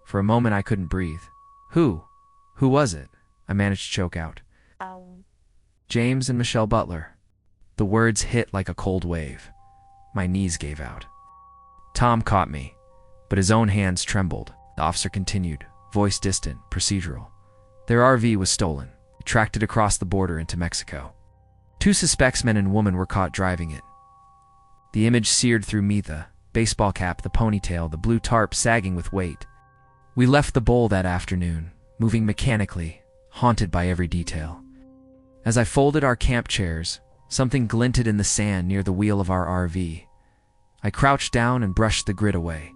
For a moment I couldn't breathe. Who was it?" I managed to choke out. "James and Michelle Butler." The words hit like a cold wave. My knees gave out. Tom caught me, but his own hands trembled. The officer continued, voice distant, procedural. "Their RV was stolen. They tracked it across the border into Mexico. Two suspects, men and woman, were caught driving it." The image seared through me: the baseball cap, the ponytail, the blue tarp sagging with weight. We left the bowl that afternoon, moving mechanically, haunted by every detail. As I folded our camp chairs, something glinted in the sand near the wheel of our RV. I crouched down and brushed the grit away.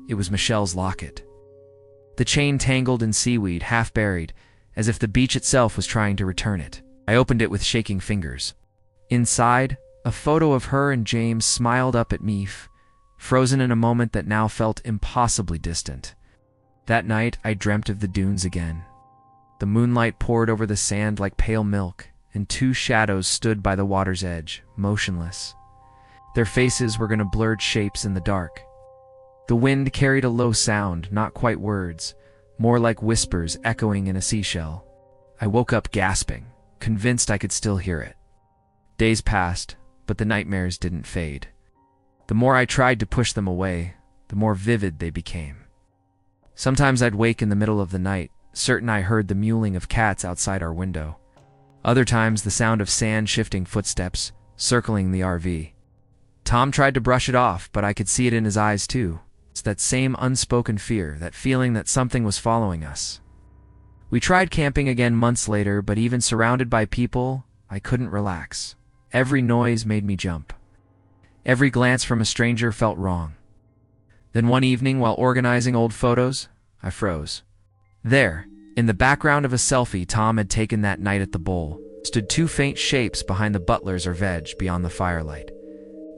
It was Michelle's locket. The chain tangled in seaweed, half buried, as if the beach itself was trying to return it. I opened it with shaking fingers. Inside, a photo of her and James smiled up at me, frozen in a moment that now felt impossibly distant. That night, I dreamt of the dunes again. The moonlight poured over the sand like pale milk, and two shadows stood by the water's edge, motionless. Their faces were blurred shapes in the dark. The wind carried a low sound, not quite words, more like whispers echoing in a seashell. I woke up gasping, convinced I could still hear it. Days passed, but the nightmares didn't fade. The more I tried to push them away, the more vivid they became. Sometimes I'd wake in the middle of the night, certain I heard the mewling of cats outside our window. Other times the sound of sand-shifting footsteps, circling the RV. Tom tried to brush it off, but I could see it in his eyes too. It's that same unspoken fear, that feeling that something was following us. We tried camping again months later, but even surrounded by people, I couldn't relax. Every noise made me jump. Every glance from a stranger felt wrong. Then one evening, while organizing old photos, I froze. There, in the background of a selfie Tom had taken that night at the bowl, stood two faint shapes behind the butlers or veg beyond the firelight.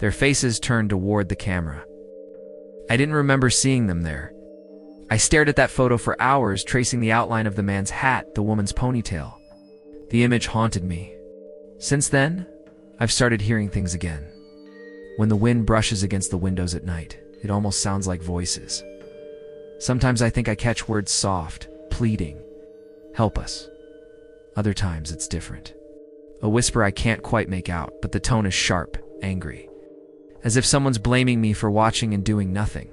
Their faces turned toward the camera. I didn't remember seeing them there. I stared at that photo for hours, tracing the outline of the man's hat, the woman's ponytail. The image haunted me. Since then, I've started hearing things again. When the wind brushes against the windows at night, it almost sounds like voices. Sometimes I think I catch words soft, pleading. "Help us. Other times it's different. A whisper I can't quite make out, but the tone is sharp, angry. As if someone's blaming me for watching and doing nothing.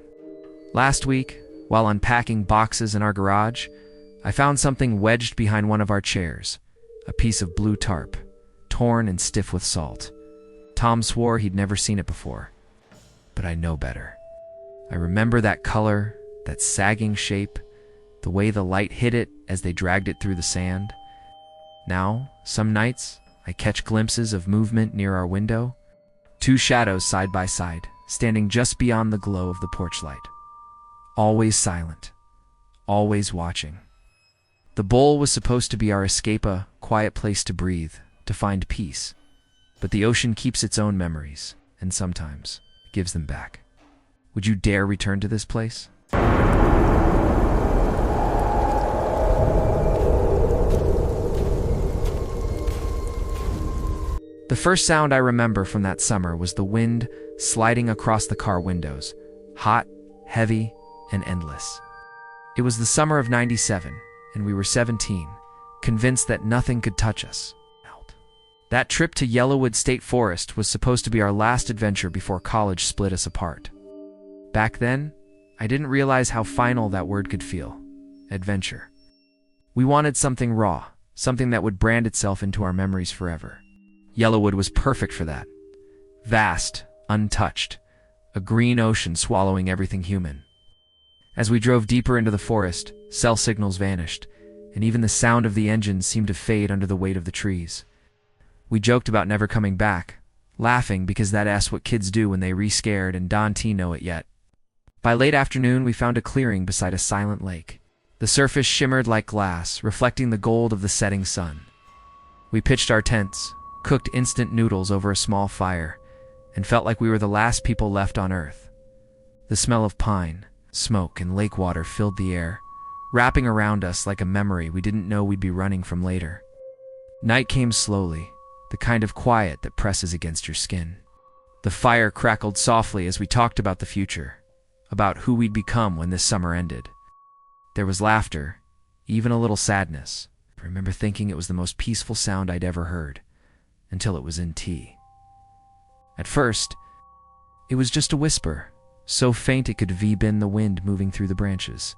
Last week, while unpacking boxes in our garage, I found something wedged behind one of our chairs. A piece of blue tarp, torn and stiff with salt. Tom swore he'd never seen it before. But I know better. I remember that color, that sagging shape, the way the light hit it as they dragged it through the sand. Now, some nights, I catch glimpses of movement near our window. Two shadows side by side, standing just beyond the glow of the porch light. Always silent, always watching. The bowl was supposed to be our escape, a quiet place to breathe, to find peace. But the ocean keeps its own memories, and sometimes gives them back. Would you dare return to this place? The first sound I remember from that summer was the wind sliding across the car windows, hot, heavy, and endless. It was the summer of '97, and we were 17, convinced that nothing could touch us. That trip to Yellowwood State Forest was supposed to be our last adventure before college split us apart. Back then, I didn't realize how final that word could feel. Adventure. We wanted something raw, something that would brand itself into our memories forever. Yellowwood was perfect for that. Vast, untouched, a green ocean swallowing everything human. As we drove deeper into the forest, cell signals vanished, and even the sound of the engines seemed to fade under the weight of the trees. We joked about never coming back, laughing because that's what kids do when they re-scared and don't know it yet. By late afternoon, we found a clearing beside a silent lake. The surface shimmered like glass, reflecting the gold of the setting sun. We pitched our tents, cooked instant noodles over a small fire, and felt like we were the last people left on Earth. The smell of pine, smoke, and lake water filled the air, wrapping around us like a memory we didn't know we'd be running from later. Night came slowly, the kind of quiet that presses against your skin. The fire crackled softly as we talked about the future, about who we'd become when this summer ended. There was laughter, even a little sadness. I remember thinking it was the most peaceful sound I'd ever heard, until it was in tea. At first, it was just a whisper, so faint it could veep in the wind moving through the branches.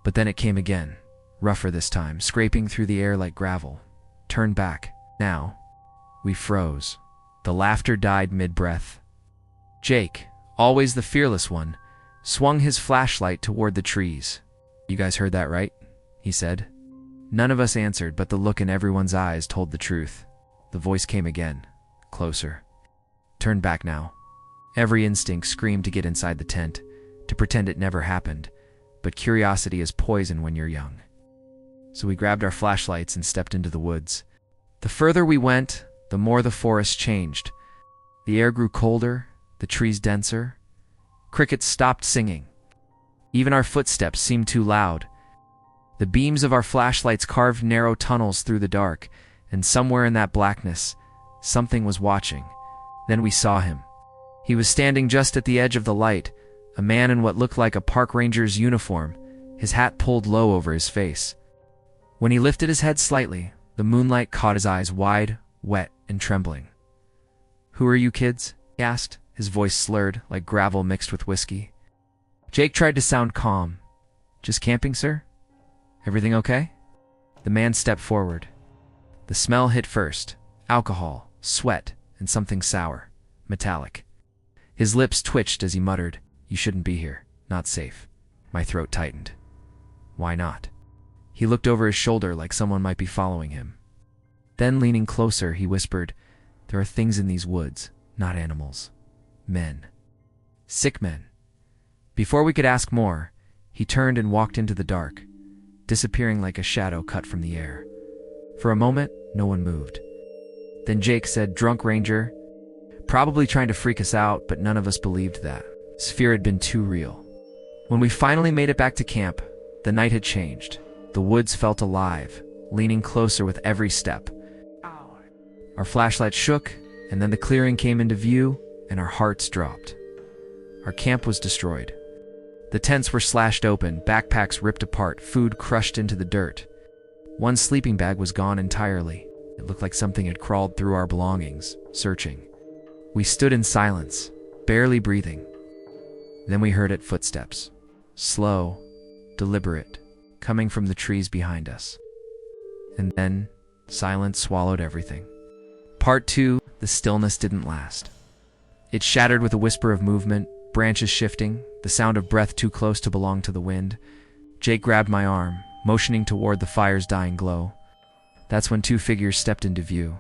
But then it came again, rougher this time, scraping through the air like gravel. Turn back, now. We froze. The laughter died mid-breath. Jake, always the fearless one, swung his flashlight toward the trees. "You guys heard that right?" he said. None of us answered, but the look in everyone's eyes told the truth. The voice came again, closer. Turn back now. Every instinct screamed to get inside the tent, to pretend it never happened, but curiosity is poison when you're young. So we grabbed our flashlights and stepped into the woods. The further we went, the more the forest changed. The air grew colder, the trees denser. Crickets stopped singing. Even our footsteps seemed too loud. The beams of our flashlights carved narrow tunnels through the dark, and somewhere in that blackness, something was watching. Then we saw him. He was standing just at the edge of the light, a man in what looked like a park ranger's uniform, his hat pulled low over his face. When he lifted his head slightly, the moonlight caught his eyes wide, wet, and trembling. "Who are you kids?" he asked, his voice slurred like gravel mixed with whiskey. Jake tried to sound calm. "Just camping, sir? Everything okay?" The man stepped forward. The smell hit first: alcohol, sweat, and something sour, metallic. His lips twitched as he muttered, "You shouldn't be here. Not safe." My throat tightened. Why not? He looked over his shoulder like someone might be following him. Then, leaning closer, he whispered, "There are things in these woods, not animals. Men. Sick men." Before we could ask more, he turned and walked into the dark, disappearing like a shadow cut from the air. For a moment, no one moved. Then Jake said, "Drunk ranger," probably trying to freak us out, but none of us believed that. His fear had been too real. When we finally made it back to camp, the night had changed. The woods felt alive, leaning closer with every step. Our flashlights shook, and then the clearing came into view, and our hearts dropped. Our camp was destroyed. The tents were slashed open, backpacks ripped apart, food crushed into the dirt. One sleeping bag was gone entirely. It looked like something had crawled through our belongings, searching. We stood in silence, barely breathing. Then we heard footsteps, slow, deliberate, coming from the trees behind us. And then, silence swallowed everything. Part 2, the stillness didn't last. It shattered with a whisper of movement, branches shifting, the sound of breath too close to belong to the wind. Jake grabbed my arm, motioning toward the fire's dying glow. That's when two figures stepped into view.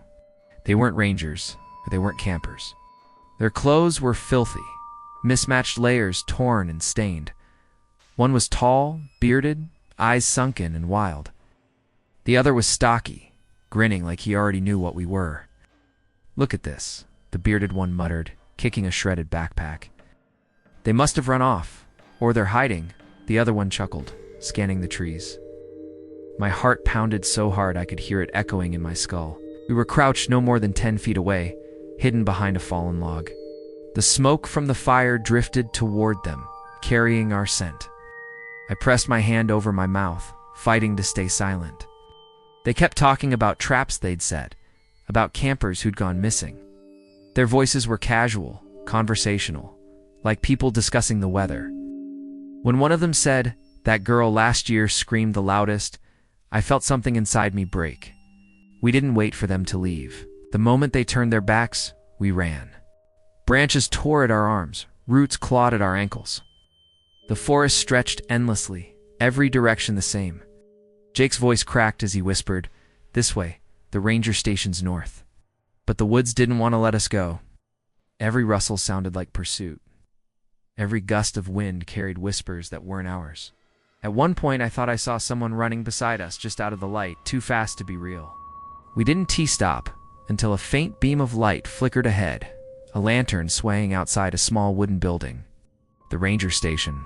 They weren't rangers, or they weren't campers. Their clothes were filthy, mismatched layers torn and stained. One was tall, bearded, eyes sunken and wild. The other was stocky, grinning like he already knew what we were. "Look at this," the bearded one muttered, kicking a shredded backpack. "They must have run off, or they're hiding," the other one chuckled, scanning the trees. My heart pounded so hard I could hear it echoing in my skull. We were crouched no more than 10 feet away, hidden behind a fallen log. The smoke from the fire drifted toward them, carrying our scent. I pressed my hand over my mouth, fighting to stay silent. They kept talking about traps they'd set, about campers who'd gone missing. Their voices were casual, conversational, like people discussing the weather. When one of them said, "That girl last year screamed the loudest," I felt something inside me break. We didn't wait for them to leave. The moment they turned their backs, we ran. Branches tore at our arms, roots clawed at our ankles. The forest stretched endlessly, every direction the same. Jake's voice cracked as he whispered, "This way, the ranger station's north." But the woods didn't want to let us go. Every rustle sounded like pursuit. Every gust of wind carried whispers that weren't ours. At one point, I thought I saw someone running beside us just out of the light, too fast to be real. We didn't T-stop until a faint beam of light flickered ahead, a lantern swaying outside a small wooden building. The ranger station.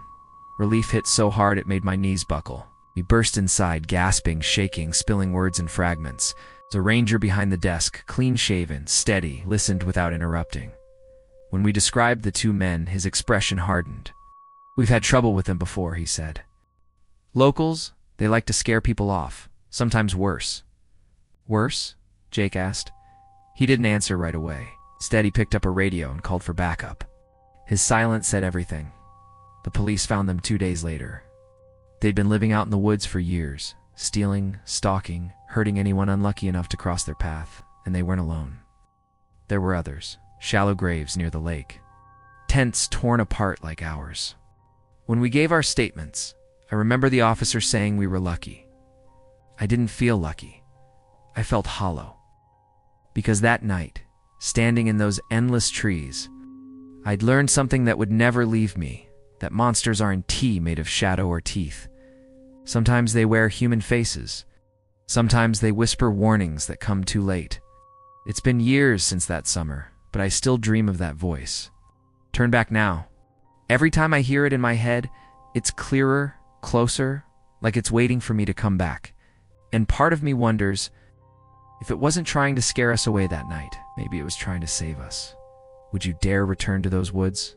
Relief hit so hard it made my knees buckle. We burst inside, gasping, shaking, spilling words in fragments. The ranger behind the desk, clean-shaven, steady, listened without interrupting. When we described the two men, his expression hardened. "We've had trouble with them before," he said. "Locals, they like to scare people off, sometimes worse." "Worse?" Jake asked. He didn't answer right away. Instead, he picked up a radio and called for backup. His silence said everything. The police found them 2 days later. They'd been living out in the woods for years, stealing, stalking, hurting anyone unlucky enough to cross their path, and they weren't alone. There were others, shallow graves near the lake, tents torn apart like ours. When we gave our statements, I remember the officer saying we were lucky. I didn't feel lucky. I felt hollow. Because that night, standing in those endless trees, I'd learned something that would never leave me, that monsters aren't tea made of shadow or teeth. Sometimes they wear human faces. Sometimes they whisper warnings that come too late. It's been years since that summer, but I still dream of that voice. Turn back now. Every time I hear it in my head, it's clearer, closer, like it's waiting for me to come back. And part of me wonders, if it wasn't trying to scare us away that night, maybe it was trying to save us. Would you dare return to those woods?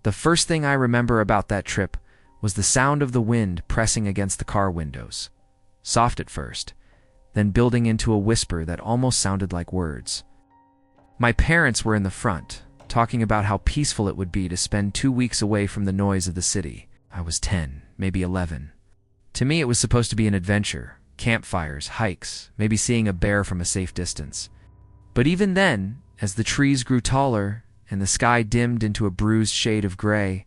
The first thing I remember about that trip was the sound of the wind pressing against the car windows. Soft at first, then building into a whisper that almost sounded like words. My parents were in the front, talking about how peaceful it would be to spend 2 weeks away from the noise of the city. I was 10, maybe 11. To me, it was supposed to be an adventure, campfires, hikes, maybe seeing a bear from a safe distance. But even then, as the trees grew taller and the sky dimmed into a bruised shade of gray,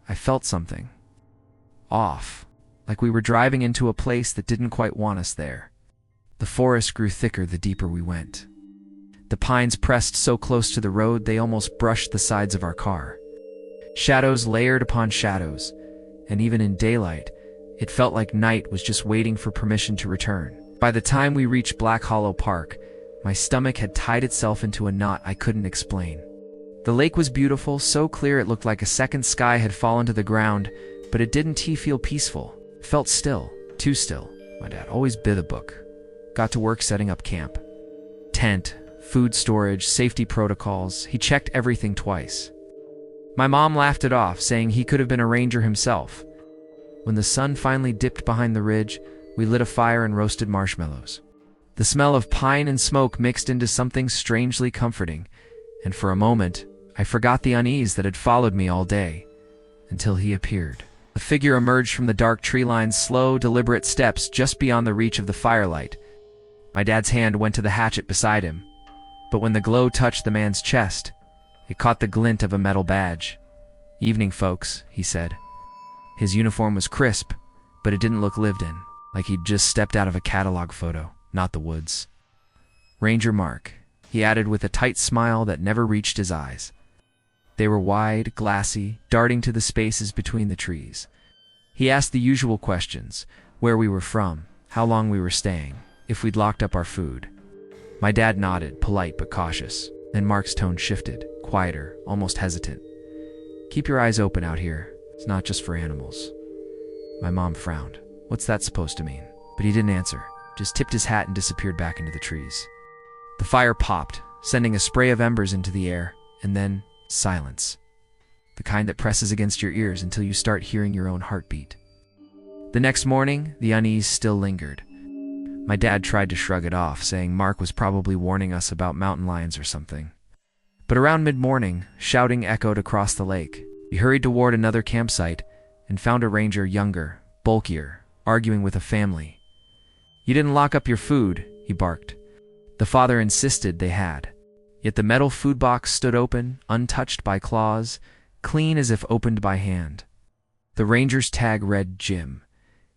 I felt something. Off, like we were driving into a place that didn't quite want us there. The forest grew thicker the deeper we went. The pines pressed so close to the road they almost brushed the sides of our car. Shadows layered upon shadows, and even in daylight, it felt like night was just waiting for permission to return. By the time we reached Black Hollow Park, my stomach had tied itself into a knot I couldn't explain. The lake was beautiful, so clear it looked like a second sky had fallen to the ground, but it didn't feel peaceful. It felt still, too still. My dad always bit the book. Got to work setting up camp. Tent, food storage, safety protocols. He checked everything twice. My mom laughed it off, saying he could have been a ranger himself. When the sun finally dipped behind the ridge, we lit a fire and roasted marshmallows. The smell of pine and smoke mixed into something strangely comforting, and for a moment, I forgot the unease that had followed me all day, until he appeared. A figure emerged from the dark tree line's slow, deliberate steps just beyond the reach of the firelight. My dad's hand went to the hatchet beside him, but when the glow touched the man's chest, it caught the glint of a metal badge. "Evening, folks," he said. His uniform was crisp, but it didn't look lived in, like he'd just stepped out of a catalog photo, not the woods. "Ranger Mark," he added with a tight smile that never reached his eyes. They were wide, glassy, darting to the spaces between the trees. He asked the usual questions: where we were from, how long we were staying, if we'd locked up our food. My dad nodded, polite but cautious. Then Mark's tone shifted, quieter, almost hesitant. "Keep your eyes open out here. It's not just for animals." My mom frowned. What's that supposed to mean? But he didn't answer, just tipped his hat and disappeared back into the trees. The fire popped, sending a spray of embers into the air, and then silence. The kind that presses against your ears until you start hearing your own heartbeat. The next morning, the unease still lingered. My dad tried to shrug it off, saying Mark was probably warning us about mountain lions or something. But around mid-morning, shouting echoed across the lake. We hurried toward another campsite and found a ranger younger, bulkier, arguing with a family. "You didn't lock up your food," he barked. The father insisted they had. Yet the metal food box stood open, untouched by claws, clean as if opened by hand. The ranger's tag read Jim.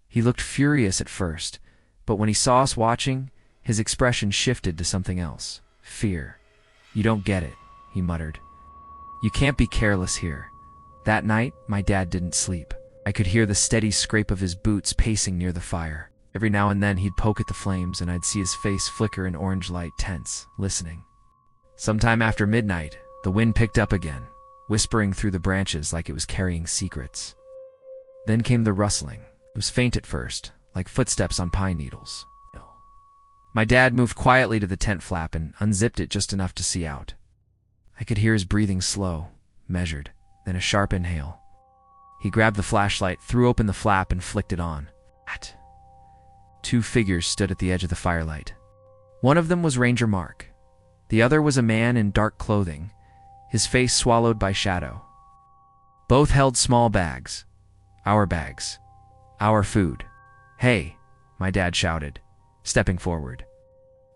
He looked furious at first, but when he saw us watching, his expression shifted to something else. Fear. "You don't get it," he muttered. "You can't be careless here." That night, my dad didn't sleep. I could hear the steady scrape of his boots pacing near the fire. Every now and then he'd poke at the flames and I'd see his face flicker in orange light, tense, listening. Sometime after midnight, the wind picked up again, whispering through the branches like it was carrying secrets. Then came the rustling. It was faint at first, like footsteps on pine needles. My dad moved quietly to the tent flap and unzipped it just enough to see out. I could hear his breathing slow, measured, then a sharp inhale. He grabbed the flashlight, threw open the flap, and flicked it on. Two figures stood at the edge of the firelight. One of them was Ranger Mark. The other was a man in dark clothing, his face swallowed by shadow. Both held small bags. Our bags. Our food. "Hey," my dad shouted, stepping forward.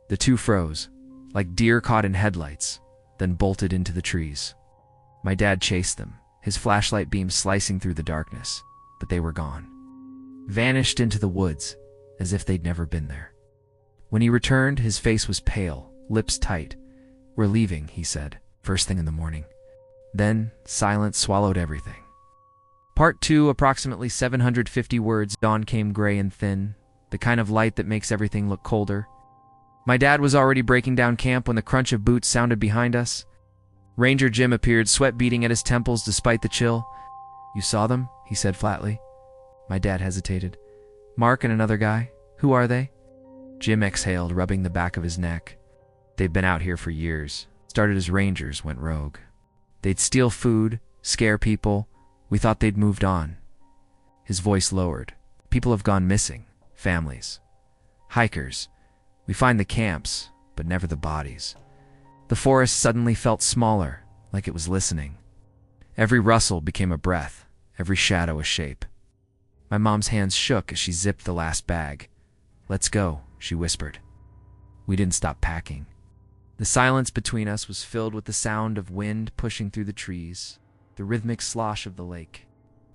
The two froze, like deer caught in headlights, then bolted into the trees. My dad chased them, his flashlight beam slicing through the darkness, but they were gone. Vanished into the woods, as if they'd never been there. When he returned, his face was pale, lips tight. "We're leaving," he said, first thing in the morning. Then, silence swallowed everything. Part 2, approximately 750 words. Dawn came gray and thin, the kind of light that makes everything look colder. My dad was already breaking down camp when the crunch of boots sounded behind us. Ranger Jim appeared, sweat beading at his temples despite the chill. "You saw them?" he said flatly. My dad hesitated. "Mark and another guy. Who are they?" Jim exhaled, rubbing the back of his neck. "They've been out here for years. Started as rangers, went rogue. They'd steal food, scare people. We thought they'd moved on." His voice lowered. "People have gone missing. Families. Hikers. We find the camps, but never the bodies." The forest suddenly felt smaller, like it was listening. Every rustle became a breath, every shadow a shape. My mom's hands shook as she zipped the last bag. "Let's go," she whispered. We didn't stop packing. The silence between us was filled with the sound of wind pushing through the trees, the rhythmic slosh of the lake.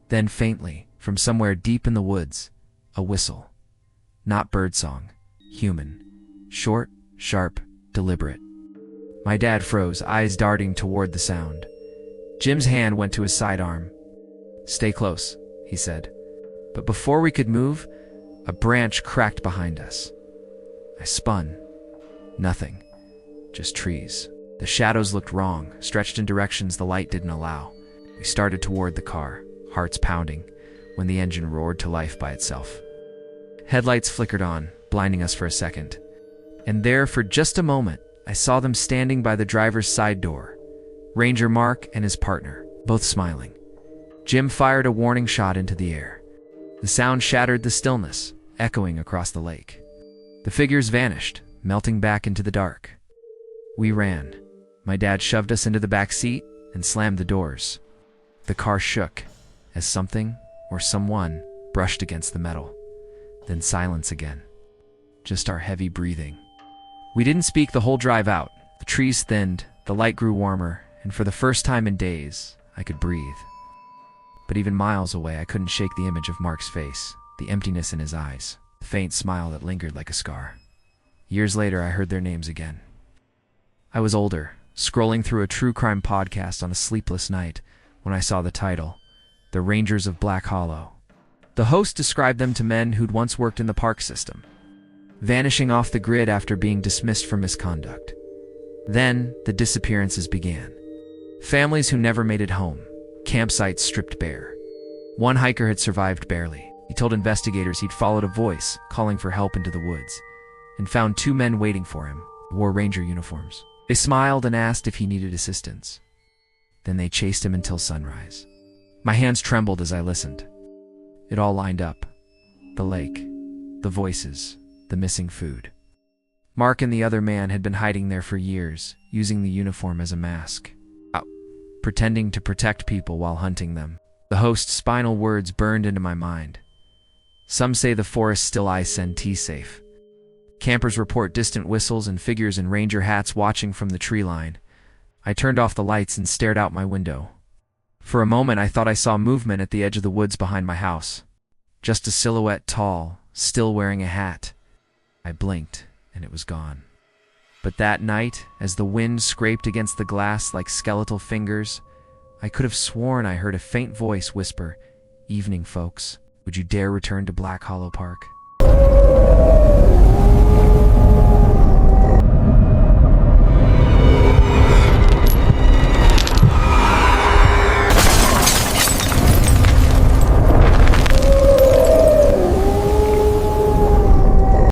Then faintly, from somewhere deep in the woods, a whistle. Not birdsong, human. Short, sharp, deliberate. My dad froze, eyes darting toward the sound. Jim's hand went to his sidearm. "Stay close," he said. But before we could move, a branch cracked behind us. I spun. Nothing. Just trees. The shadows looked wrong, stretched in directions the light didn't allow. We started toward the car, hearts pounding, when the engine roared to life by itself. Headlights flickered on, blinding us for a second. And there, for just a moment, I saw them standing by the driver's side door. Ranger Mark and his partner, both smiling. Jim fired a warning shot into the air. The sound shattered the stillness, echoing across the lake. The figures vanished, melting back into the dark. We ran. My dad shoved us into the back seat and slammed the doors. The car shook as something or someone brushed against the metal. Then silence again. Just our heavy breathing. We didn't speak the whole drive out. The trees thinned, the light grew warmer, and for the first time in days, I could breathe. But even miles away, I couldn't shake the image of Mark's face, the emptiness in his eyes, the faint smile that lingered like a scar. Years later, I heard their names again. I was older, scrolling through a true crime podcast on a sleepless night when I saw the title, The Rangers of Black Hollow. The host described them to men who'd once worked in the park system, vanishing off the grid after being dismissed for misconduct. Then, the disappearances began. Families who never made it home, campsites stripped bare. One hiker had survived barely. He told investigators he'd followed a voice calling for help into the woods and found two men waiting for him who wore ranger uniforms. They smiled and asked if he needed assistance. Then they chased him until sunrise. My hands trembled as I listened. It all lined up. The lake, the voices, the missing food. Mark and the other man had been hiding there for years, using the uniform as a mask, pretending to protect people while hunting them. The host's final words burned into my mind. Some say the forest still eyes Sentee safe. Campers report distant whistles and figures in ranger hats watching from the tree line. I turned off the lights and stared out my window. For a moment, I thought I saw movement at the edge of the woods behind my house. Just a silhouette, tall, still wearing a hat. I blinked, and it was gone. But that night, as the wind scraped against the glass like skeletal fingers, I could have sworn I heard a faint voice whisper, "Evening, folks. Would you dare return to Black Hollow Park?"